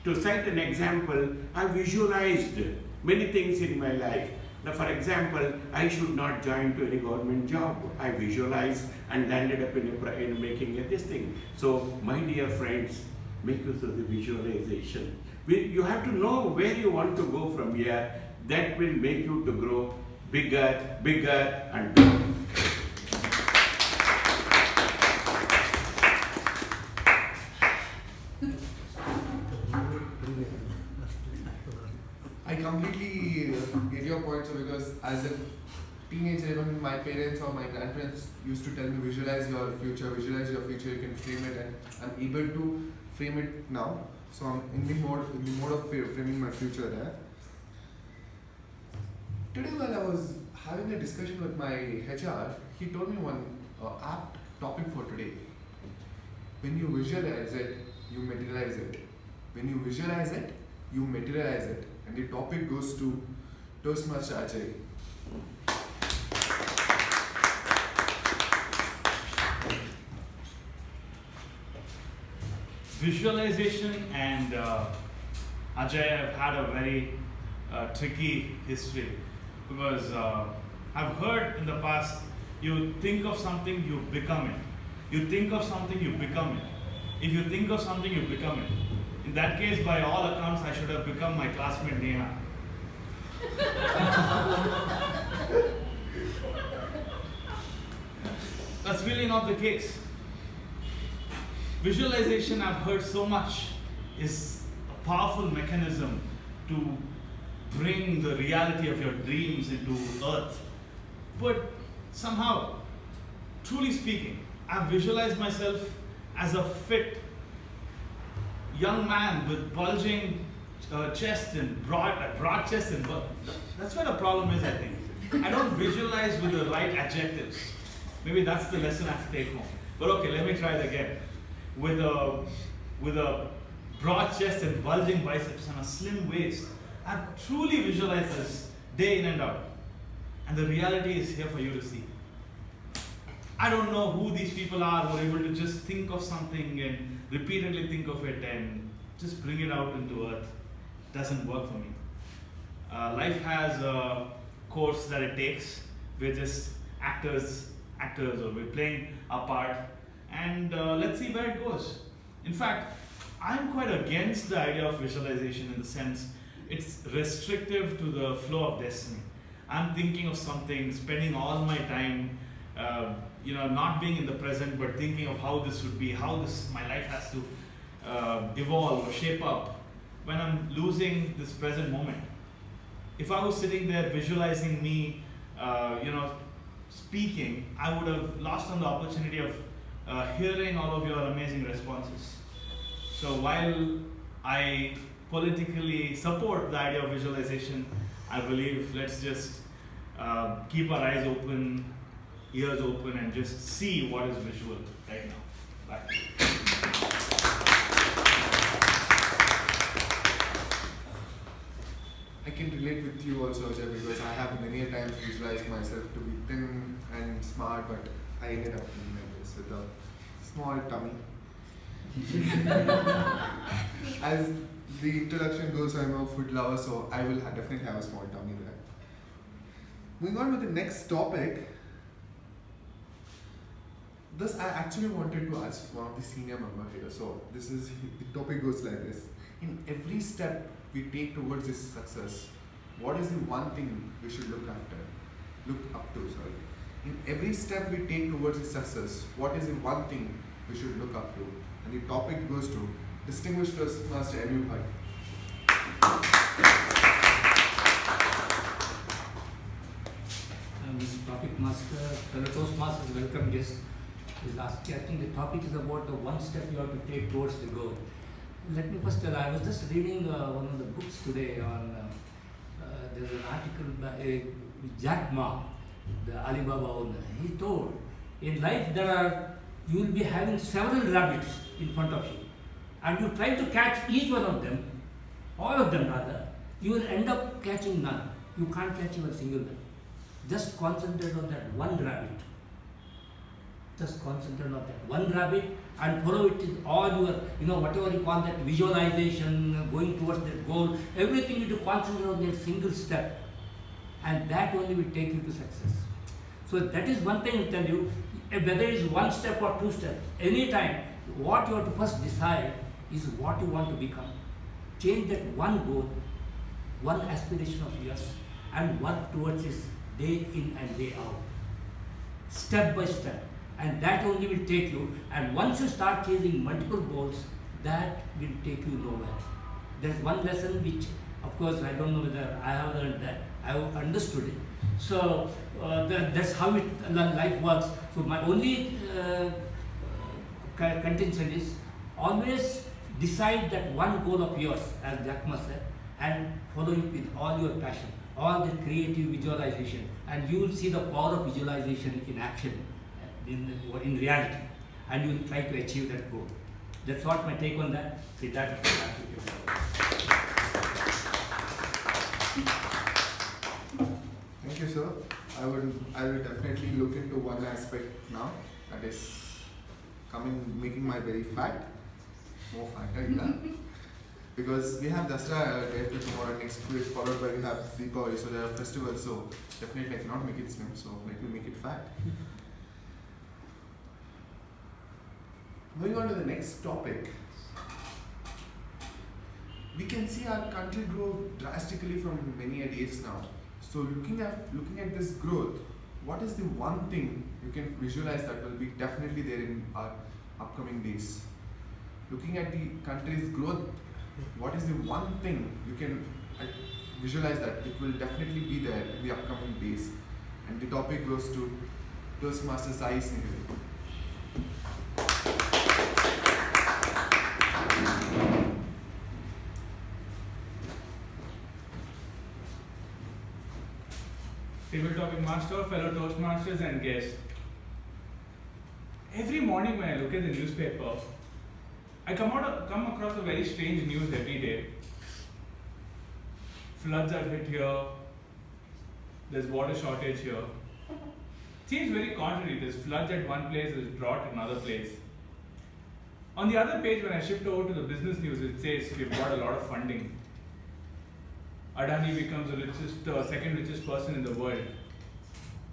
To cite an example, I visualized many things in my life. Now, for example, I should not join to any government job. I visualized and landed up in making this thing. So, my dear friends, make use of the visualization. You have to know where you want to go from here. That will make you to grow bigger, bigger and bigger. I completely get your point, sir, because as a teenager, even my parents or my grandparents used to tell me, visualize your future, you can frame it, and I'm able to frame it now. So I'm in the mode of framing my future there. Today while I was having a discussion with my HR, he told me one apt topic for today. When you visualize it, you materialize it. When you visualize it, you materialize it. And the topic goes to Toastmaster Ajay. Visualization and Ajay have had a very tricky history because I've heard in the past, you think of something, you become it. You think of something, you become it. If you think of something, you become it. In that case, by all accounts, I should have become my classmate Neha. That's really not the case. Visualization, I've heard so much, is a powerful mechanism to bring the reality of your dreams into earth. But somehow, truly speaking, I visualize myself as a fit young man with bulging chest and broad chest and that's where the problem is, I think. I don't visualize with the right adjectives. Maybe that's the lesson I have to take home. But okay, let me try it again. With a broad chest and bulging biceps and a slim waist, I've truly visualized this day in and out. And the reality is here for you to see. I don't know who these people are who are able to just think of something and repeatedly think of it and just bring it out into earth. Doesn't work for me. Life has a course that it takes. We're just actors, or we're playing our part, and let's see where it goes. In fact, I'm quite against the idea of visualization in the sense it's restrictive to the flow of destiny. I'm thinking of something, spending all my time, not being in the present, but thinking of how this would be, how my life has to evolve or shape up when I'm losing this present moment. If I was sitting there visualizing me, speaking, I would have lost on the opportunity of hearing all of your amazing responses. So while I politically support the idea of visualization, I believe let's just keep our eyes open, ears open, and just see what is visual right now. Bye. I can relate with you also, Ajay, because I have many a times visualized myself to be thin and smart, but I ended up being like this with a small tummy. As the introduction goes, I'm a food lover, so I will definitely have a small tummy there. Moving on with the next topic. This I actually wanted to ask one of the senior members here. So the topic goes like this. In every step we take towards this success, what is the one thing we should look up to? In every step we take towards this success, what is the one thing we should look up to? And the topic goes to Distinguished Toastmaster Evaluator. Mr. Topic Master, fellow Toastmasters, welcome guests. I think the topic is about the one step you have to take towards the goal. Let me first tell, I was just reading one of the books today on, there's an article by Jack Ma, the Alibaba owner. He told, in life you will be having several rabbits in front of you, and you try to catch each one of them, all of them rather, you will end up catching none. You can't catch even a single one. Just concentrate on that one rabbit. Just concentrate on that one rabbit and follow it with all your, whatever you call that visualization, going towards that goal, everything you do, concentrate on that single step. And that only will take you to success. So that is one thing I tell you, whether it is one step or two steps, anytime, what you have to first decide is what you want to become. Change that one goal, one aspiration of yours, and work towards it day in and day out. Step by step. And that only will take you, and once you start chasing multiple goals, that will take you nowhere. There's one lesson which, of course, I don't know whether I have learned that, I have understood it. So that's how life works. So my only contention is always decide that one goal of yours, as Jack Ma said, and follow it with all your passion, all the creative visualization, and you will see the power of visualization in action. In reality, and you will try to achieve that goal. That's what my take on that. With that, Thank you, sir. I will definitely look into one aspect now, that is making my belly fat, more fatter, because we have Dasra day after tomorrow, next week, followed by we have Deepavali, so there are festivals, so definitely I cannot make it slim, so let me make it fat. Moving on to the next topic, we can see our country grow drastically from many days now. So looking at this growth, what is the one thing you can visualize that will be definitely there in our upcoming days? Looking at the country's growth what is the one thing you can visualize that it will definitely be there in the upcoming days? And the topic goes to Toastmaster Sai Snehal. Table topic master, fellow Toastmasters and guests. Every morning when I look at the newspaper, I come across a very strange news every day. Floods are hit here, there's water shortage here. Seems very contrary, there's floods at one place, there's drought at another place. On the other page, when I shift over to the business news, it says we've got a lot of funding. Adani becomes the second richest person in the world,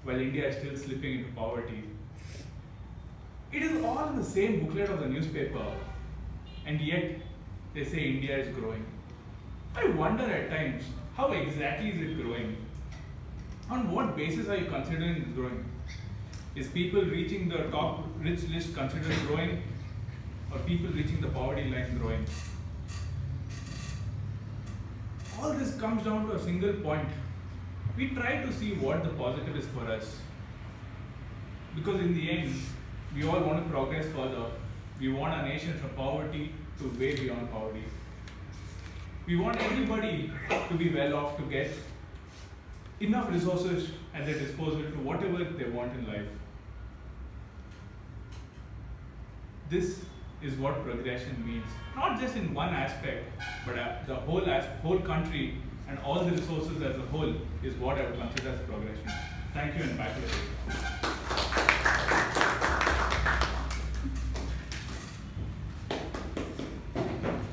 while India is still slipping into poverty. It is all in the same booklet of the newspaper, and yet they say India is growing. I wonder at times, how exactly is it growing? On what basis are you considering it growing? Is people reaching the top rich list considered growing, or people reaching the poverty line growing? All this comes down to a single point. We try to see what the positive is for us. Because in the end, we all want to progress further. We want our nation from poverty to way beyond poverty. We want everybody to be well off, to get enough resources at their disposal to whatever they want in life. This is what progression means. Not just in one aspect, but the whole country and all the resources as a whole is what I would consider as progression. Thank you, and back to you.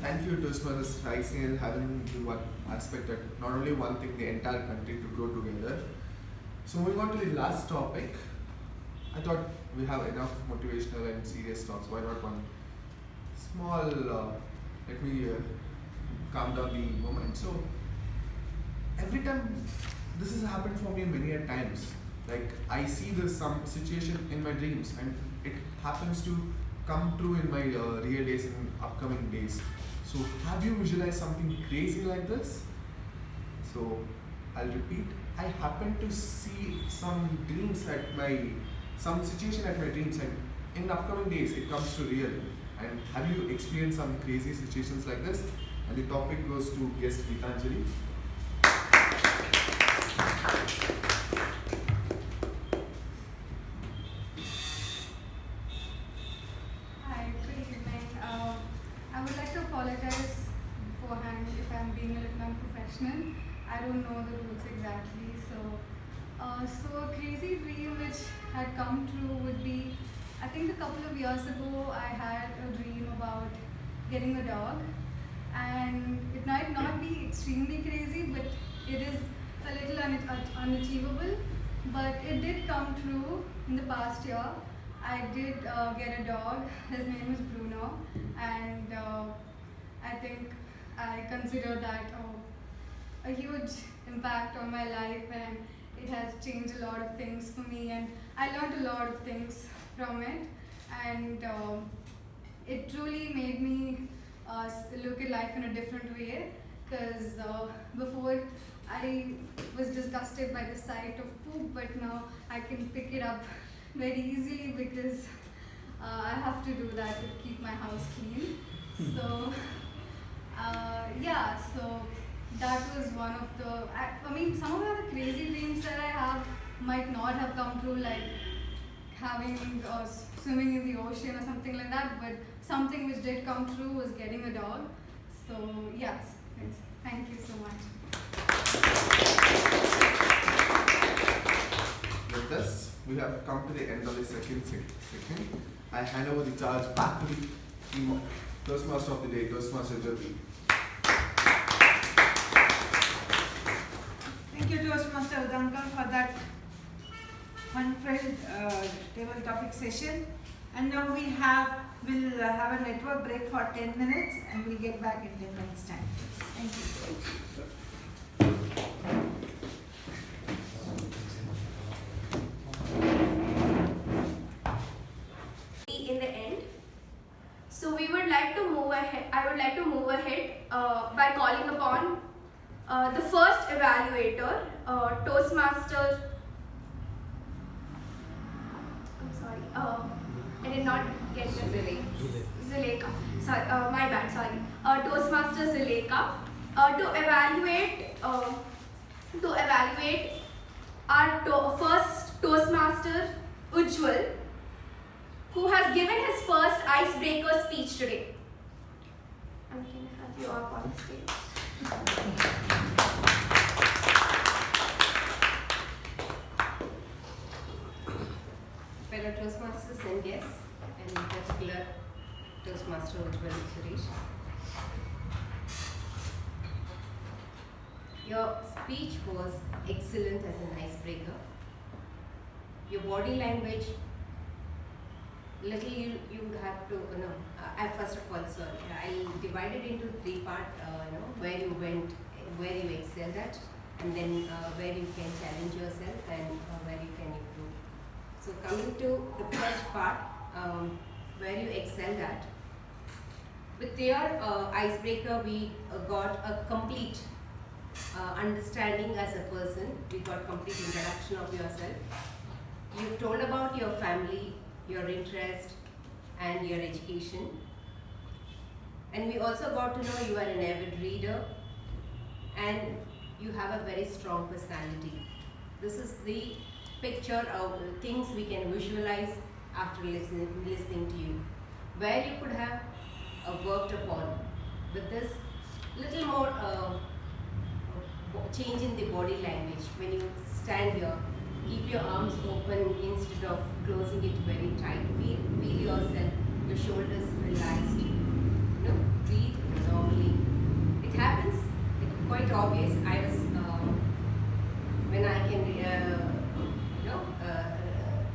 Thank you, Toastmasters Sai Snehal, having the one aspect that not only one thing, the entire country to grow together. So moving on to the last topic, I thought we have enough motivational and serious talks. Why not one small, let me calm down the moment. So every time, this has happened for me many a times. Like I see some situation in my dreams and it happens to come true in my real days, in upcoming days. So have you visualized something crazy like this? So I'll repeat, I happen to see some situation at my dreams, and in upcoming days it comes to real. And have you experienced some crazy situations like this? And the topic goes to guest Gitanjali. Hi, good evening. I would like to apologize beforehand if I'm being a little unprofessional. I don't know the rules exactly. So a crazy dream which had come true would be, I think a couple of years ago I had a dream about getting a dog, and it might not be extremely crazy, but it is a little unachievable, but it did come true in the past year. I did get a dog. His name is Bruno, and I think I consider that a huge impact on my life, and it has changed a lot of things for me, and I learned a lot of things from it, and it truly made me look at life in a different way, because before I was disgusted by the sight of poop, but now I can pick it up very easily because I have to do that to keep my house clean. So so that was one of the, I mean, some of the other crazy dreams that I have might not have come true, like having swimming in the ocean or something like that, but something which did come true was getting a dog. So yes, thank you so much. With this, we have come to the end of the second section. I hand over the charge back to the Toastmaster of the day, Toastmaster Jyoti. Thank you, Toastmaster Udankar, for that fun-filled table topic session. And now we'll have a network break for 10 minutes, and we'll get back in 10 minutes time. Thank you. In the end, so we would like to move ahead. I would like to move ahead on the first evaluator, Toastmaster. I'm sorry, I did not get the Zuleka. Sorry, my bad. Sorry. Toastmaster Zuleka to evaluate our first Toastmaster Ujjwal, who has given his first icebreaker speech today. And can I have you up on stage? Fellow Toastmasters and guests, and in particular Toastmaster Ujjwal Suresh. Your speech was excellent as an icebreaker. Your body language, little you would have to, first of all, sorry, I'll divide it into three parts, where you went, where you excelled at, and then where you can challenge yourself and where you can improve. So coming to the first part, where you excelled at, with your icebreaker we got a complete understanding as a person. We got complete introduction of yourself. You told about your family, your interest and your education, and we also got to know you are an avid reader and you have a very strong personality. This is the picture of things we can visualize after listening to you, where you could have worked upon with this little more change in the body language. When you stand here, keep your arms open instead of closing it very tight. Feel yourself, your shoulders relaxed. Breathe normally. It happens. It's quite obvious. I was when I can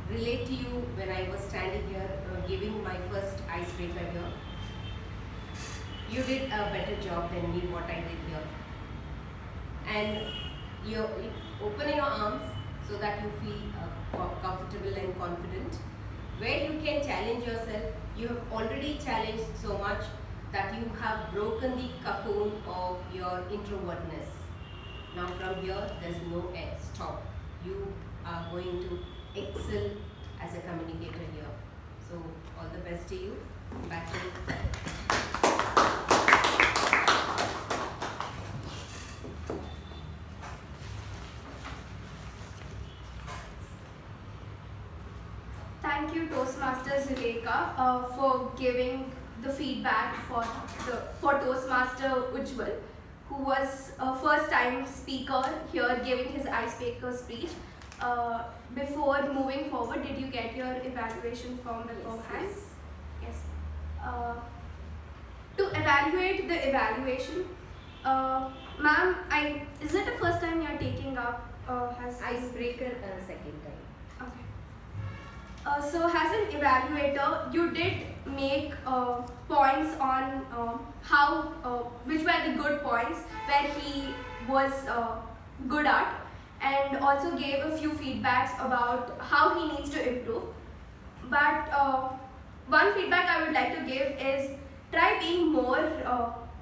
relate to you when I was standing here giving my first icebreaker here. You did a better job than me what I did here. And you open your arms so that you feel comfortable and confident. Where you can challenge yourself, you have already challenged so much that you have broken the cocoon of your introvertness. Now from here, there's no stop. You are going to excel as a communicator here. So all the best to you. Back to you. Thank you, Toastmaster Zuleka, for giving the feedback for Toastmaster Ujjwal, who was a first-time speaker here giving his icebreaker speech. Before moving forward, did you get your evaluation form beforehand? Yes. To evaluate the evaluation, ma'am, is it the first time you are taking up icebreaker second time? Okay. So as an evaluator, you did make points on which were the good points where he was good at, and also gave a few feedbacks about how he needs to improve. But one feedback I would like to give is try being more,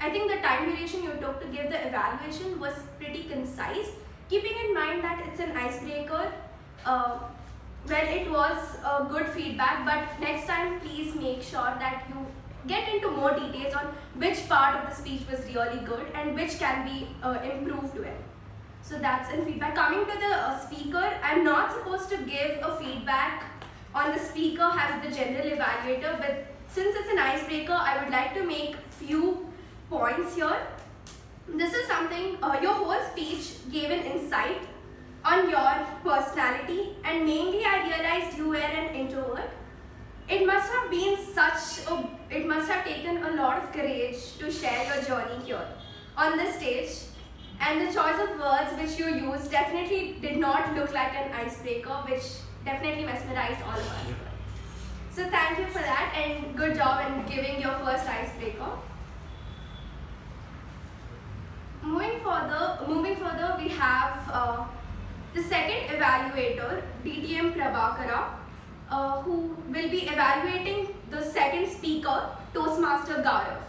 I think the time duration you took to give the evaluation was pretty concise, keeping in mind that it's an icebreaker. Well, it was good feedback, but next time please make sure that you get into more details on which part of the speech was really good and which can be improved well. So that's in feedback. Coming to the speaker, I'm not supposed to give a feedback on the speaker as the general evaluator, but since it's an icebreaker, I would like to make few points here. This is something, your whole speech gave an insight on your personality, and mainly I realized you were an introvert. It must have taken a lot of courage to share your journey here on the stage, and the choice of words which you used definitely did not look like an icebreaker, which definitely mesmerized all of us. So thank you for that, and good job in giving your first icebreaker. Moving further, we have the second evaluator, DTM Prabhakara, who will be evaluating the second speaker, Toastmaster Gaurav.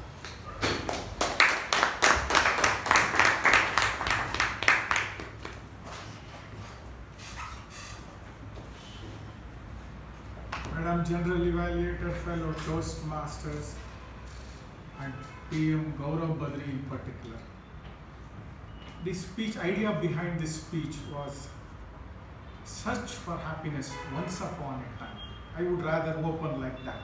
Madam General Evaluator, fellow Toastmasters, and PM Gaurav Badri in particular. The speech, idea behind this speech was search for happiness once upon a time. I would rather open like that,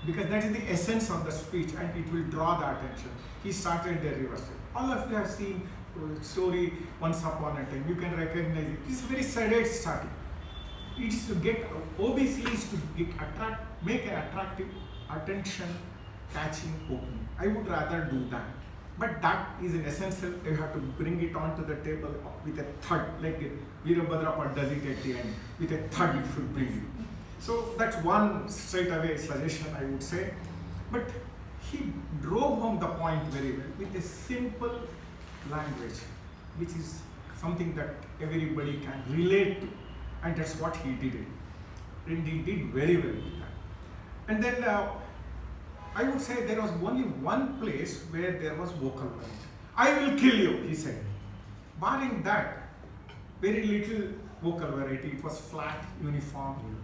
because that is the essence of the speech and it will draw the attention. He started the reverse. All of you have seen story Once Upon a Time. You can recognize it. It's very sedate starting. It is to get, OBC is to make an attractive, attention-catching opening. I would rather do that. But that is an essential. You have to bring it onto the table with a thud, like Veerabhadrappa does it at the end. With a thud, it should bring it. So that's one straight away suggestion, I would say. But he drove home the point very well with a simple language, which is something that everybody can relate to. And that's what he did it. And he did very well with that. And then I would say there was only one place where there was vocal variety. I will kill you, he said. Barring that, very little vocal variety. It was flat, uniform.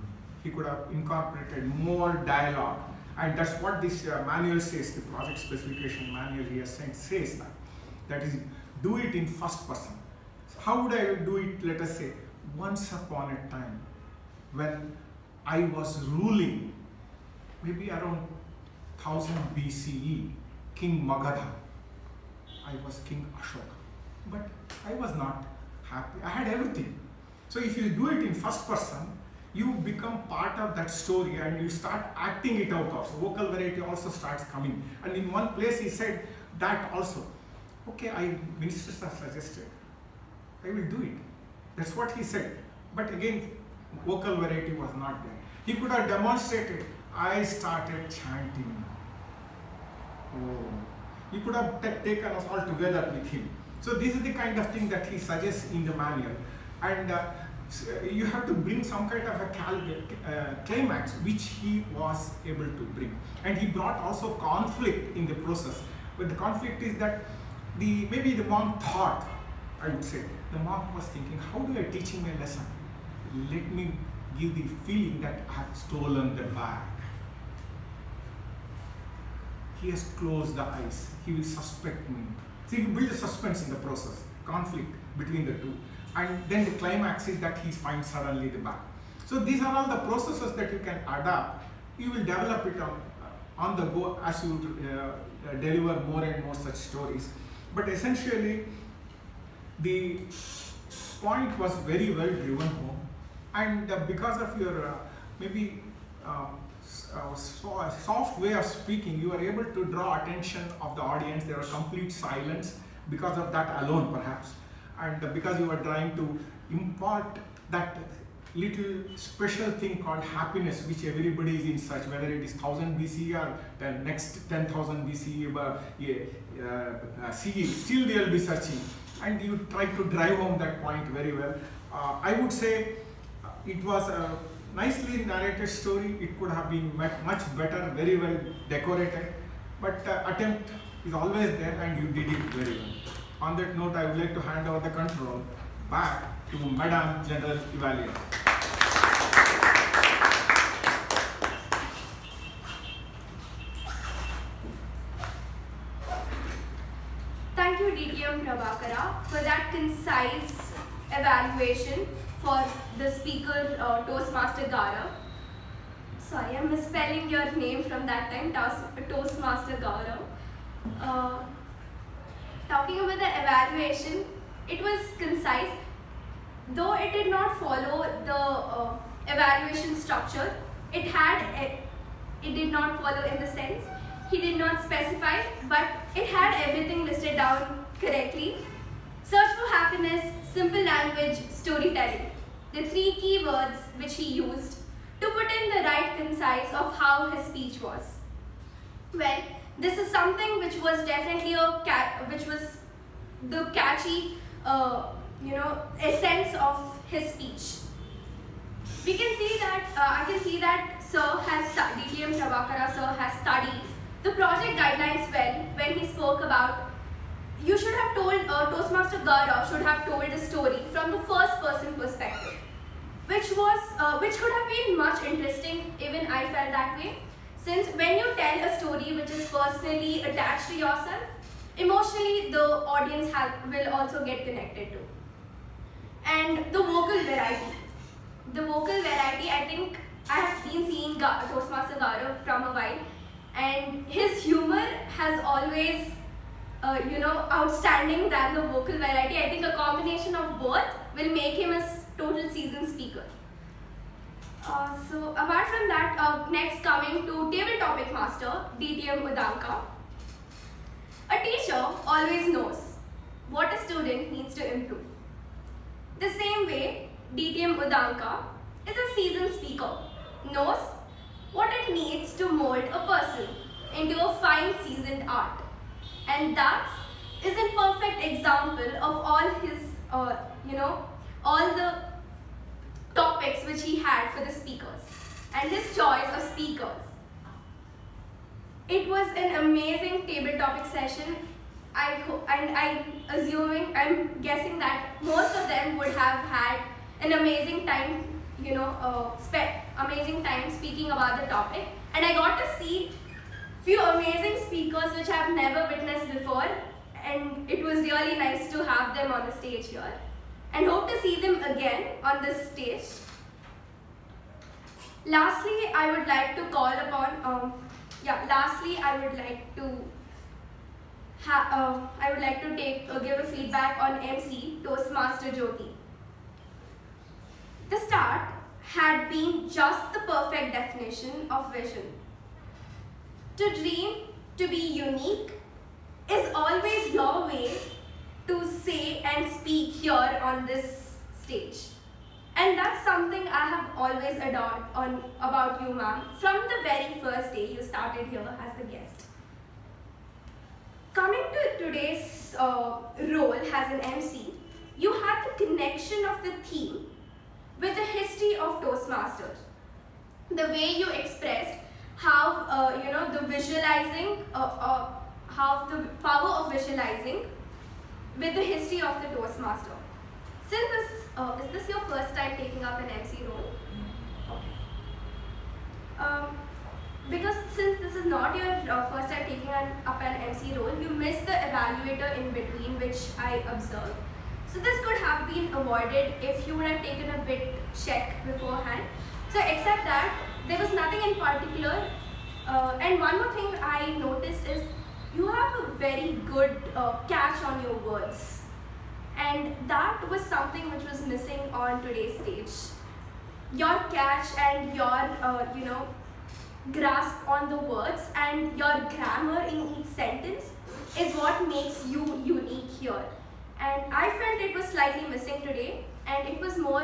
He could have incorporated more dialogue. And that's what this manual says, the project specification manual he has sent says that. That is, do it in first person. So how would I do it, let us say, once upon a time, when I was ruling, maybe around 1000 BCE, King Magadha. I was King Ashoka. But I was not happy. I had everything. So if you do it in first person, you become part of that story and you start acting it out also. Vocal variety also starts coming. And in one place he said that also. Okay, ministers have suggested. I will do it. That's what he said. But again, vocal variety was not there. He could have demonstrated. I started chanting. Oh. He could have taken us all together with him. So this is the kind of thing that he suggests in the manual. And you have to bring some kind of a climax, which he was able to bring. And he brought also conflict in the process. But the conflict is that maybe the monk thought, I would say, the monk was thinking, how do I teach him a lesson? Let me give the feeling that I have stolen the bag. He has closed the eyes. He will suspect me. See, you build a suspense in the process, conflict between the two. And then the climax is that he finds suddenly the bag. So these are all the processes that you can adapt. You will develop it on the go as you deliver more and more such stories. But essentially, the point was very well driven home. And because of your maybe soft way of speaking, you are able to draw attention of the audience. There was complete silence because of that alone, perhaps. And because you are trying to impart that little special thing called happiness, which everybody is in search, whether it is 1000 BCE or the next 10,000 BCE, CE, still they will be searching. And you try to drive home that point very well. I would say it was a nicely narrated story. It could have been much better, very well decorated. But attempt is always there and you did it very well. On that note, I would like to hand over the control back to Madam General Evaluator. Thank you, DTM Prabhakara, for that concise evaluation for the speaker, Toastmaster Gaurav. Sorry, I'm misspelling your name from that time, Toastmaster Gaurav. Talking about the evaluation, it was concise. Though it did not follow the evaluation structure, it did not follow in the sense. He did not specify, but it had everything listed down correctly. Search for happiness, simple language, storytelling. The three key words which he used to put in the right concise of how his speech was. Well, this is something which was definitely which was the catchy, essence of his speech. We can see that I can see that DTM Prabhakara sir has studied the project guidelines well when he spoke about. You should have told Toastmaster Gaurav should have told the story from the first person perspective. which could have been much interesting. Even I felt that way, since when you tell a story which is personally attached to yourself, emotionally the audience will also get connected to. And the vocal variety, I think I have been seeing Toastmaster Gaurav from a while, and his humor has always outstanding than the vocal variety. I think a combination of both will make him a total seasoned speaker. So apart from that, next coming to table topic master, DTM Udanka. A teacher always knows what a student needs to improve. The same way, DTM Udanka is a seasoned speaker, knows what it needs to mold a person into a fine seasoned art. And that is a perfect example of all his, all the topics which he had for the speakers and his choice of speakers. It was an amazing table topic session. I'm guessing that most of them would have had an amazing time, amazing time speaking about the topic. And I got to see few amazing speakers which I've never witnessed before, and it was really nice to have them on the stage here. And hope to see them again on this stage. Lastly, I would like to call upon. I would like to give a feedback on MC Toastmaster Jyoti. The start had been just the perfect definition of vision. To dream, to be unique, is always your way to say and speak here on this stage. And that's something I have always adored about you, ma'am, from the very first day you started here as the guest. Coming to today's role as an MC, you had the connection of the theme with the history of Toastmasters. The way you expressed how the visualizing, how the power of visualizing with the history of the Toastmaster. Since this is this your first time taking up an MC role? Okay. Because since this is not your first time taking up an MC role, you missed the evaluator in between, which I observed. So this could have been avoided if you would have taken a bit check beforehand. So except that, there was nothing in particular. And one more thing I noticed is you have a very good catch on your words. And that was something which was missing on today's stage. Your catch and your, grasp on the words and your grammar in each sentence is what makes you unique here. And I felt it was slightly missing today, and it was more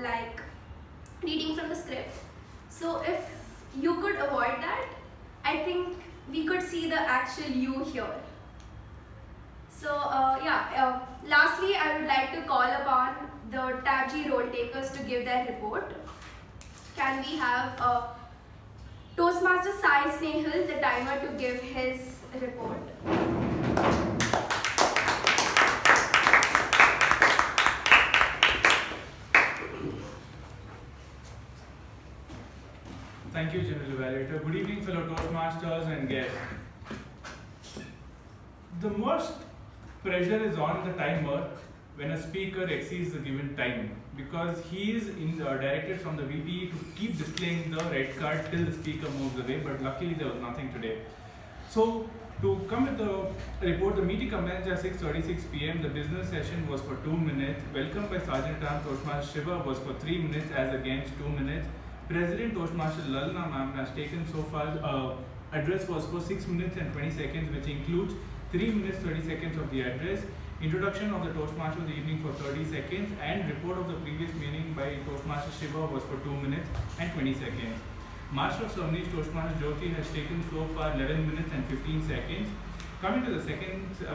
like reading from the script. So if you could avoid that, I think we could see the actual you here. So lastly, I would like to call upon the Tab G role takers to give their report. Can we have Toastmaster Sai Snehal, the timer, to give his report? Thank you, General Evaluator. Good evening, fellow Toastmasters and guests. The most pressure is on the timer when a speaker exceeds the given time, because he is directed from the VP to keep displaying the red card till the speaker moves away, but luckily there was nothing today. So to come with the report, the meeting commenced at 6:36 p.m. The business session was for 2 minutes. Welcome by Sergeant Ram Toastmaster Shiva was for 3 minutes as against 2 minutes. President Toastmaster Lalna ma'am has taken so far, address was for 6 minutes and 20 seconds, which includes 3 minutes 30 seconds of the address, introduction of the Toastmaster of the evening for 30 seconds, and report of the previous meeting by Toastmaster Shiva was for 2 minutes and 20 seconds. Master of Ceremonies Toastmaster Jyoti has taken so far 11 minutes and 15 seconds. Coming to the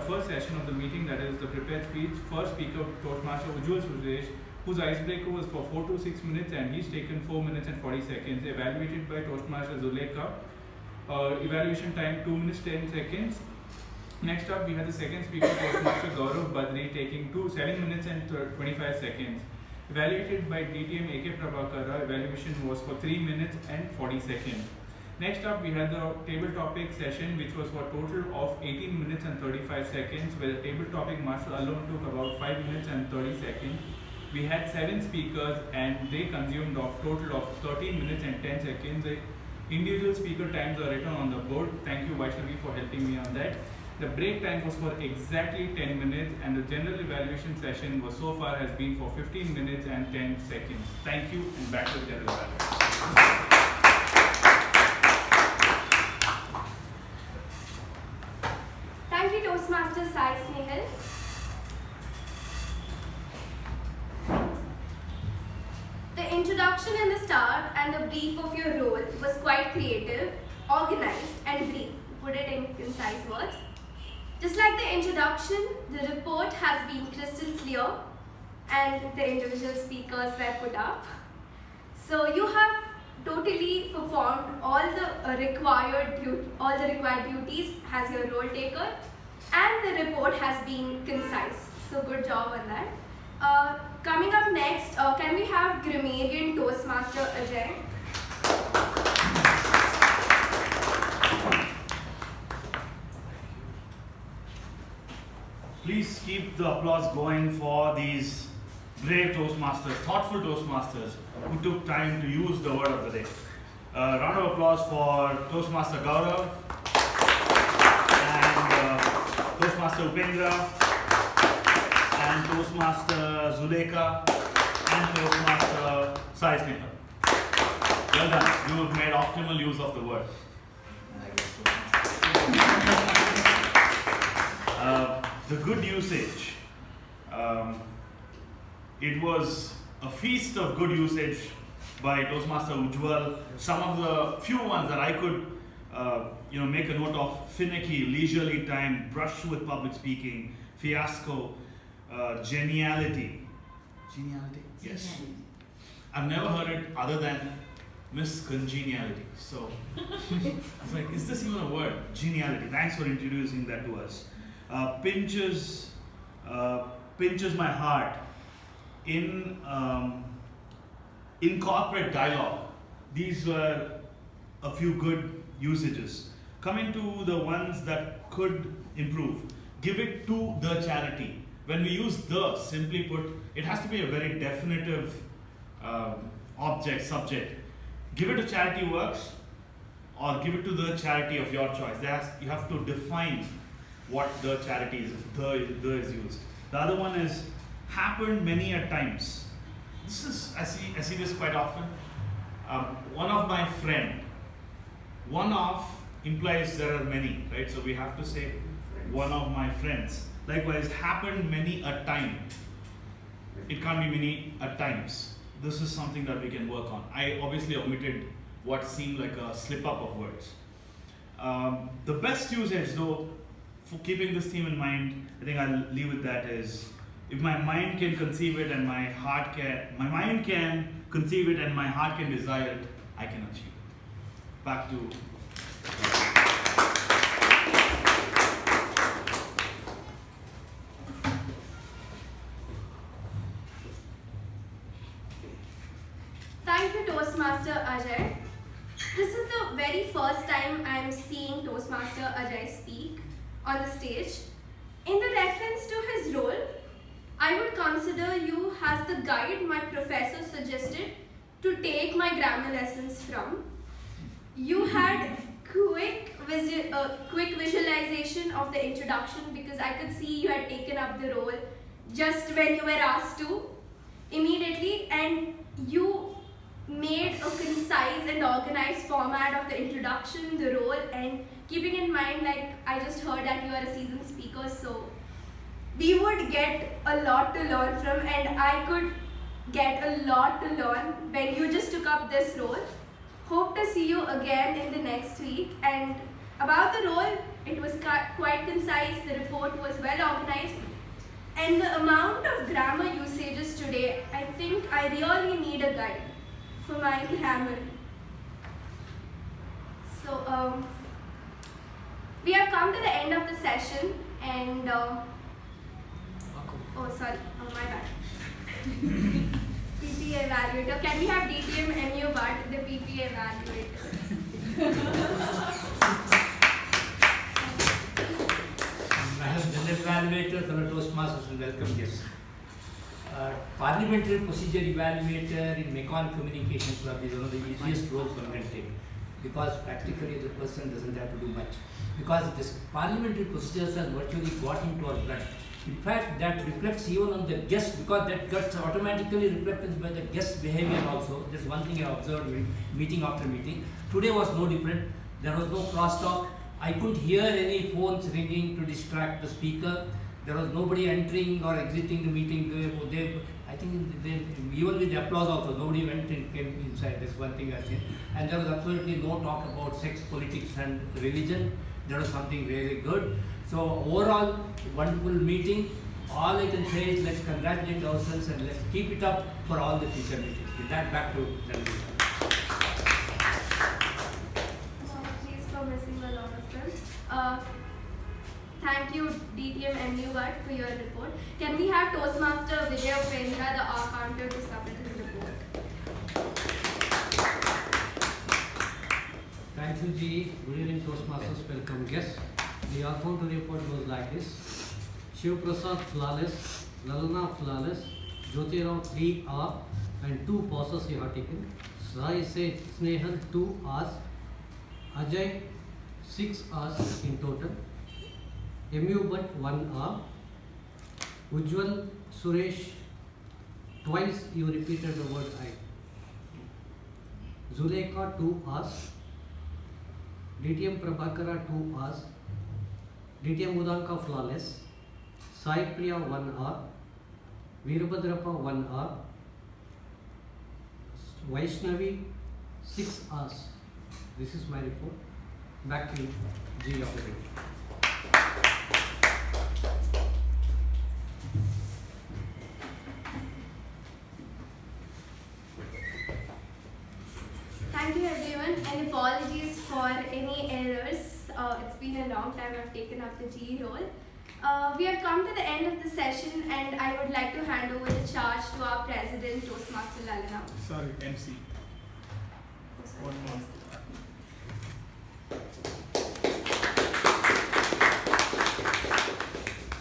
first session of the meeting, that is the prepared speech, first speaker Toastmaster Ujjwal Suresh, whose icebreaker was for 4 to 6 minutes, and he's taken 4 minutes and 40 seconds. Evaluated by Toastmaster Zulekha. Evaluation time 2 minutes 10 seconds. Next up, we had the second speaker, Toastmaster Gaurav Badri, taking 7 minutes and 25 seconds. Evaluated by DTM AK Prabhakara, evaluation was for 3 minutes and 40 seconds. Next up, we had the table topic session, which was for a total of 18 minutes and 35 seconds, where the table topic master alone took about 5 minutes and 30 seconds. We had 7 speakers and they consumed a total of 13 minutes and 10 seconds. The individual speaker times are written on the board. Thank you, Vaishnavi, for helping me on that. The break time was for exactly 10 minutes and the general evaluation session was so far has been for 15 minutes and 10 seconds. Thank you, and back to the general evaluation. Thank you, Toastmaster Sai Snehal. The introduction in the start and the brief of your role was quite creative, organized and brief, put it in concise words. Just like the introduction, the report has been crystal clear and the individual speakers were put up. So you have totally performed all the required duties as your role taker, and the report has been concise. So good job on that. Coming up next, can we have Grenadian Toastmaster Ajay? Please keep the applause going for these brave Toastmasters, thoughtful Toastmasters who took time to use the word of the day. Round of applause for Toastmaster Gaurav and Toastmaster Upendra and Toastmaster Zuleka and Toastmaster Sai Snehal. Well done. You have made optimal use of the word. The good usage. It was a feast of good usage by Toastmaster Ujjwal. Some of the few ones that I could make a note of: finicky, leisurely time, brush with public speaking, fiasco, geniality. Geniality? Yes. I've never heard it other than miscongeniality. So I was like, is this even a word? Geniality. Thanks for introducing that to us. Pinches my heart in corporate dialogue. These were a few good usages. Coming to the ones that could improve, give it to the charity. When we use the, simply put, it has to be a very definitive object, subject. Give it to charity works, or give it to the charity of your choice. You have to define what the charity is, if the is used. The other one is happened many a times. This is, I see this quite often. One of my friend. One of implies there are many, right? So we have to say one of my friends. Likewise, happened many a time. It can't be many a times. This is something that we can work on. I obviously omitted what seemed like a slip up of words. The best usage though, for keeping this theme in mind, I think I'll leave with that is, if my mind can conceive it and my mind can conceive it and my heart can desire it, I can achieve it. Back to Thank you, Toastmaster Ajay. This is the very first time I am seeing Toastmaster Ajay speak on the stage. In the reference to his role, I would consider you as the guide my professor suggested to take my grammar lessons from. You had quick visualization of the introduction because I could see you had taken up the role just when you were asked to immediately, and you made a concise and organized format of the introduction, the role, and keeping in mind, like I just heard that you are a seasoned speaker, so we would get a lot to learn from, and I could get a lot to learn when you just took up this role. Hope to see you again in the next week. And about the role, it was quite concise, the report was well organized, and the amount of grammar usages today, I think I really need a guide for my grammar. So we have come to the end of the session, and oh sorry, oh my bad. PPA Evaluator. Can we have DTM MU but the PPA Evaluator? Madam General Evaluator, fellow Toastmasters, and welcome guests. Parliamentary Procedure Evaluator in Mekon Communication Club is one of the easiest roles one can take, because practically the person doesn't have to do much. Because this parliamentary procedures have virtually got into our blood. In fact, that reflects even on the guest, because that gets automatically reflected by the guest behavior also. That's one thing I observed meeting after meeting. Today was no different. There was no crosstalk. I couldn't hear any phones ringing to distract the speaker. There was nobody entering or exiting the meeting. I think even with the applause also, nobody went and came inside. That's one thing I've seen. And there was absolutely no talk about sex, politics and religion. That was something really good. So overall, wonderful meeting. All I can say is let's congratulate ourselves and let's keep it up for all the future meetings. With that, back to Nandita. Apologies for missing a lot of them. Thank you, DTM MU Guard, for your report. Can we have Toastmaster Vijay Upendra, the R-Counter, to submit his report? Thank you, Ji. Good evening, Toastmasters. Welcome guests. The R-Counter report goes like this. Shiv Prasad flawless, Lalana flawless, Jyoti Rao 3 R and 2 pauses you have taken. Sai Snehal 2 Rs, Ajay 6 Rs in total. MU but 1 R. Ujjwal Suresh, twice you repeated the word I. Zulekha 2 Rs. DTM Prabhakara 2 Rs. DTM Udanka flawless. Sai Priya 1 R. Veerabhadrappa 1 R. Vaishnavi 6 Rs. This is my report. Back to you, G. Operator. Thank you everyone, and apologies for any errors. It's been a long time I've taken up the GE role. We have come to the end of the session, and I would like to hand over the charge to our president, Toastmaster Lalana. Sorry, MC. One more.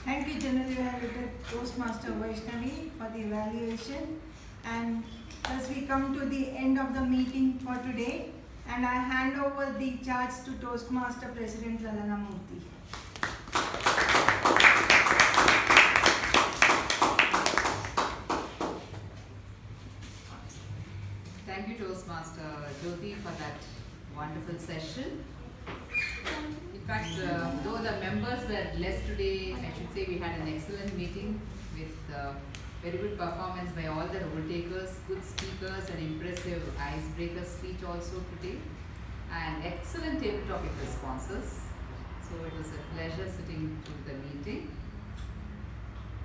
Thank you, General Evaluator Toastmaster Vaishnavi, for the evaluation. And as we come to the end of the meeting for today, and I hand over the charge to Toastmaster President Lalana Murthy. Thank you, Toastmaster Jyoti, for that wonderful session. In fact, though the members were less today, I should say we had an excellent meeting with very good performance by all the role takers, good speakers, and impressive icebreaker speech also today, and excellent table topic responses. So it was a pleasure sitting through the meeting.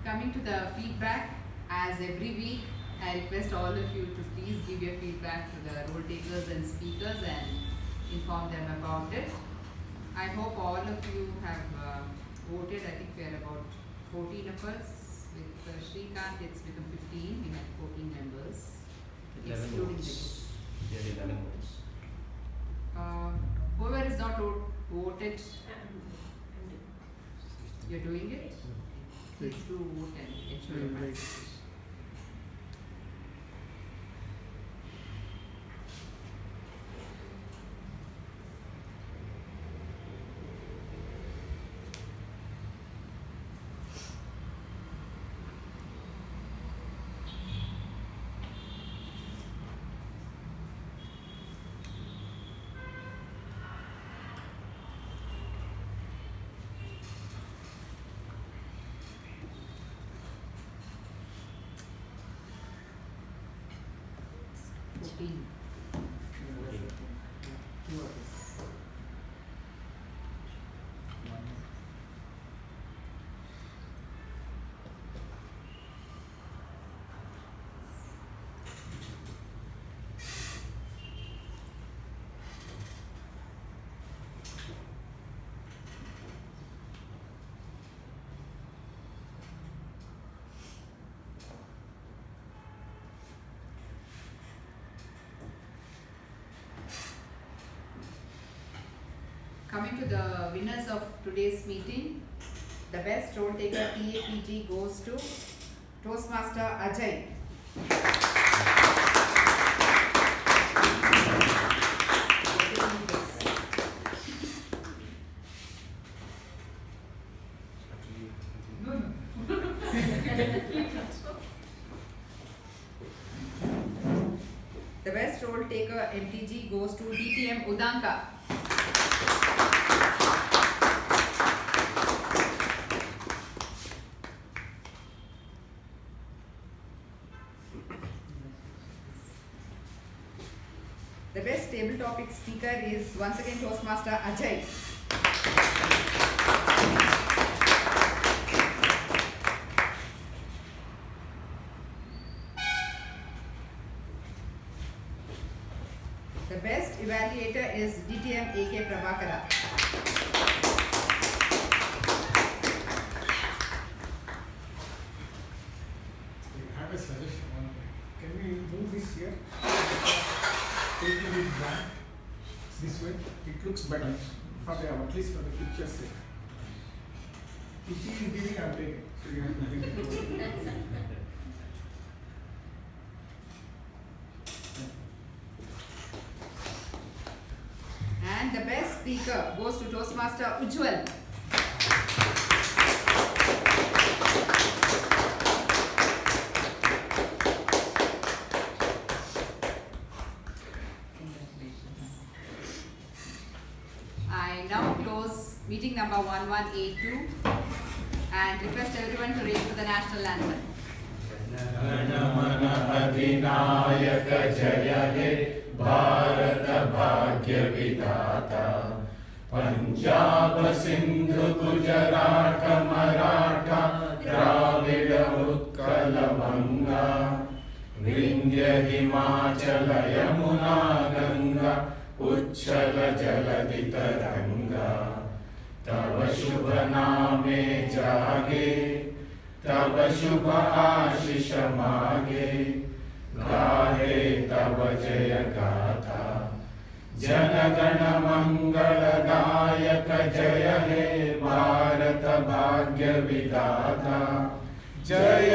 Coming to the feedback, as every week, I request all of you to please give your feedback to the role takers and speakers and inform them about it. I hope all of you have voted. I think we are about 14 of us. With Srikanth, it's become 15. We had 14 members, 11 excluding votes. We had 11 votes. Whoever is not voted, you're doing it? Please do vote and ensure your participation. Coming to the winners of today's meeting, the best role taker TAPG goes to Toastmaster Ajay. The best role taker MTG goes to DTM Udanka. The best table topic speaker is once again Toastmaster Ajay. The best evaluator is DTM AK Prabhakara. I have a suggestion. Can we move this here? Taking it back this way, it looks better for the, at least for the picture's sake. If she is giving, I'm taking. So you have to bring it over. And the best speaker goes to Toastmaster Ujjwal. I now close meeting number 1182 and request everyone to raise to the national anthem. Bharat भाग्य विधाता पंजाब सिंधु गुजरात मराठा द्राविड उत्कल बंगा विंध्य हिमाचल यमुना गंगा उच्छल जलधि तरंगा तव शुभ नामे जागे तव शुभ आशीष मागे गाहे तव जय गाथा जन गण मंगलदायक जय हे भारत भाग्य विधाता जय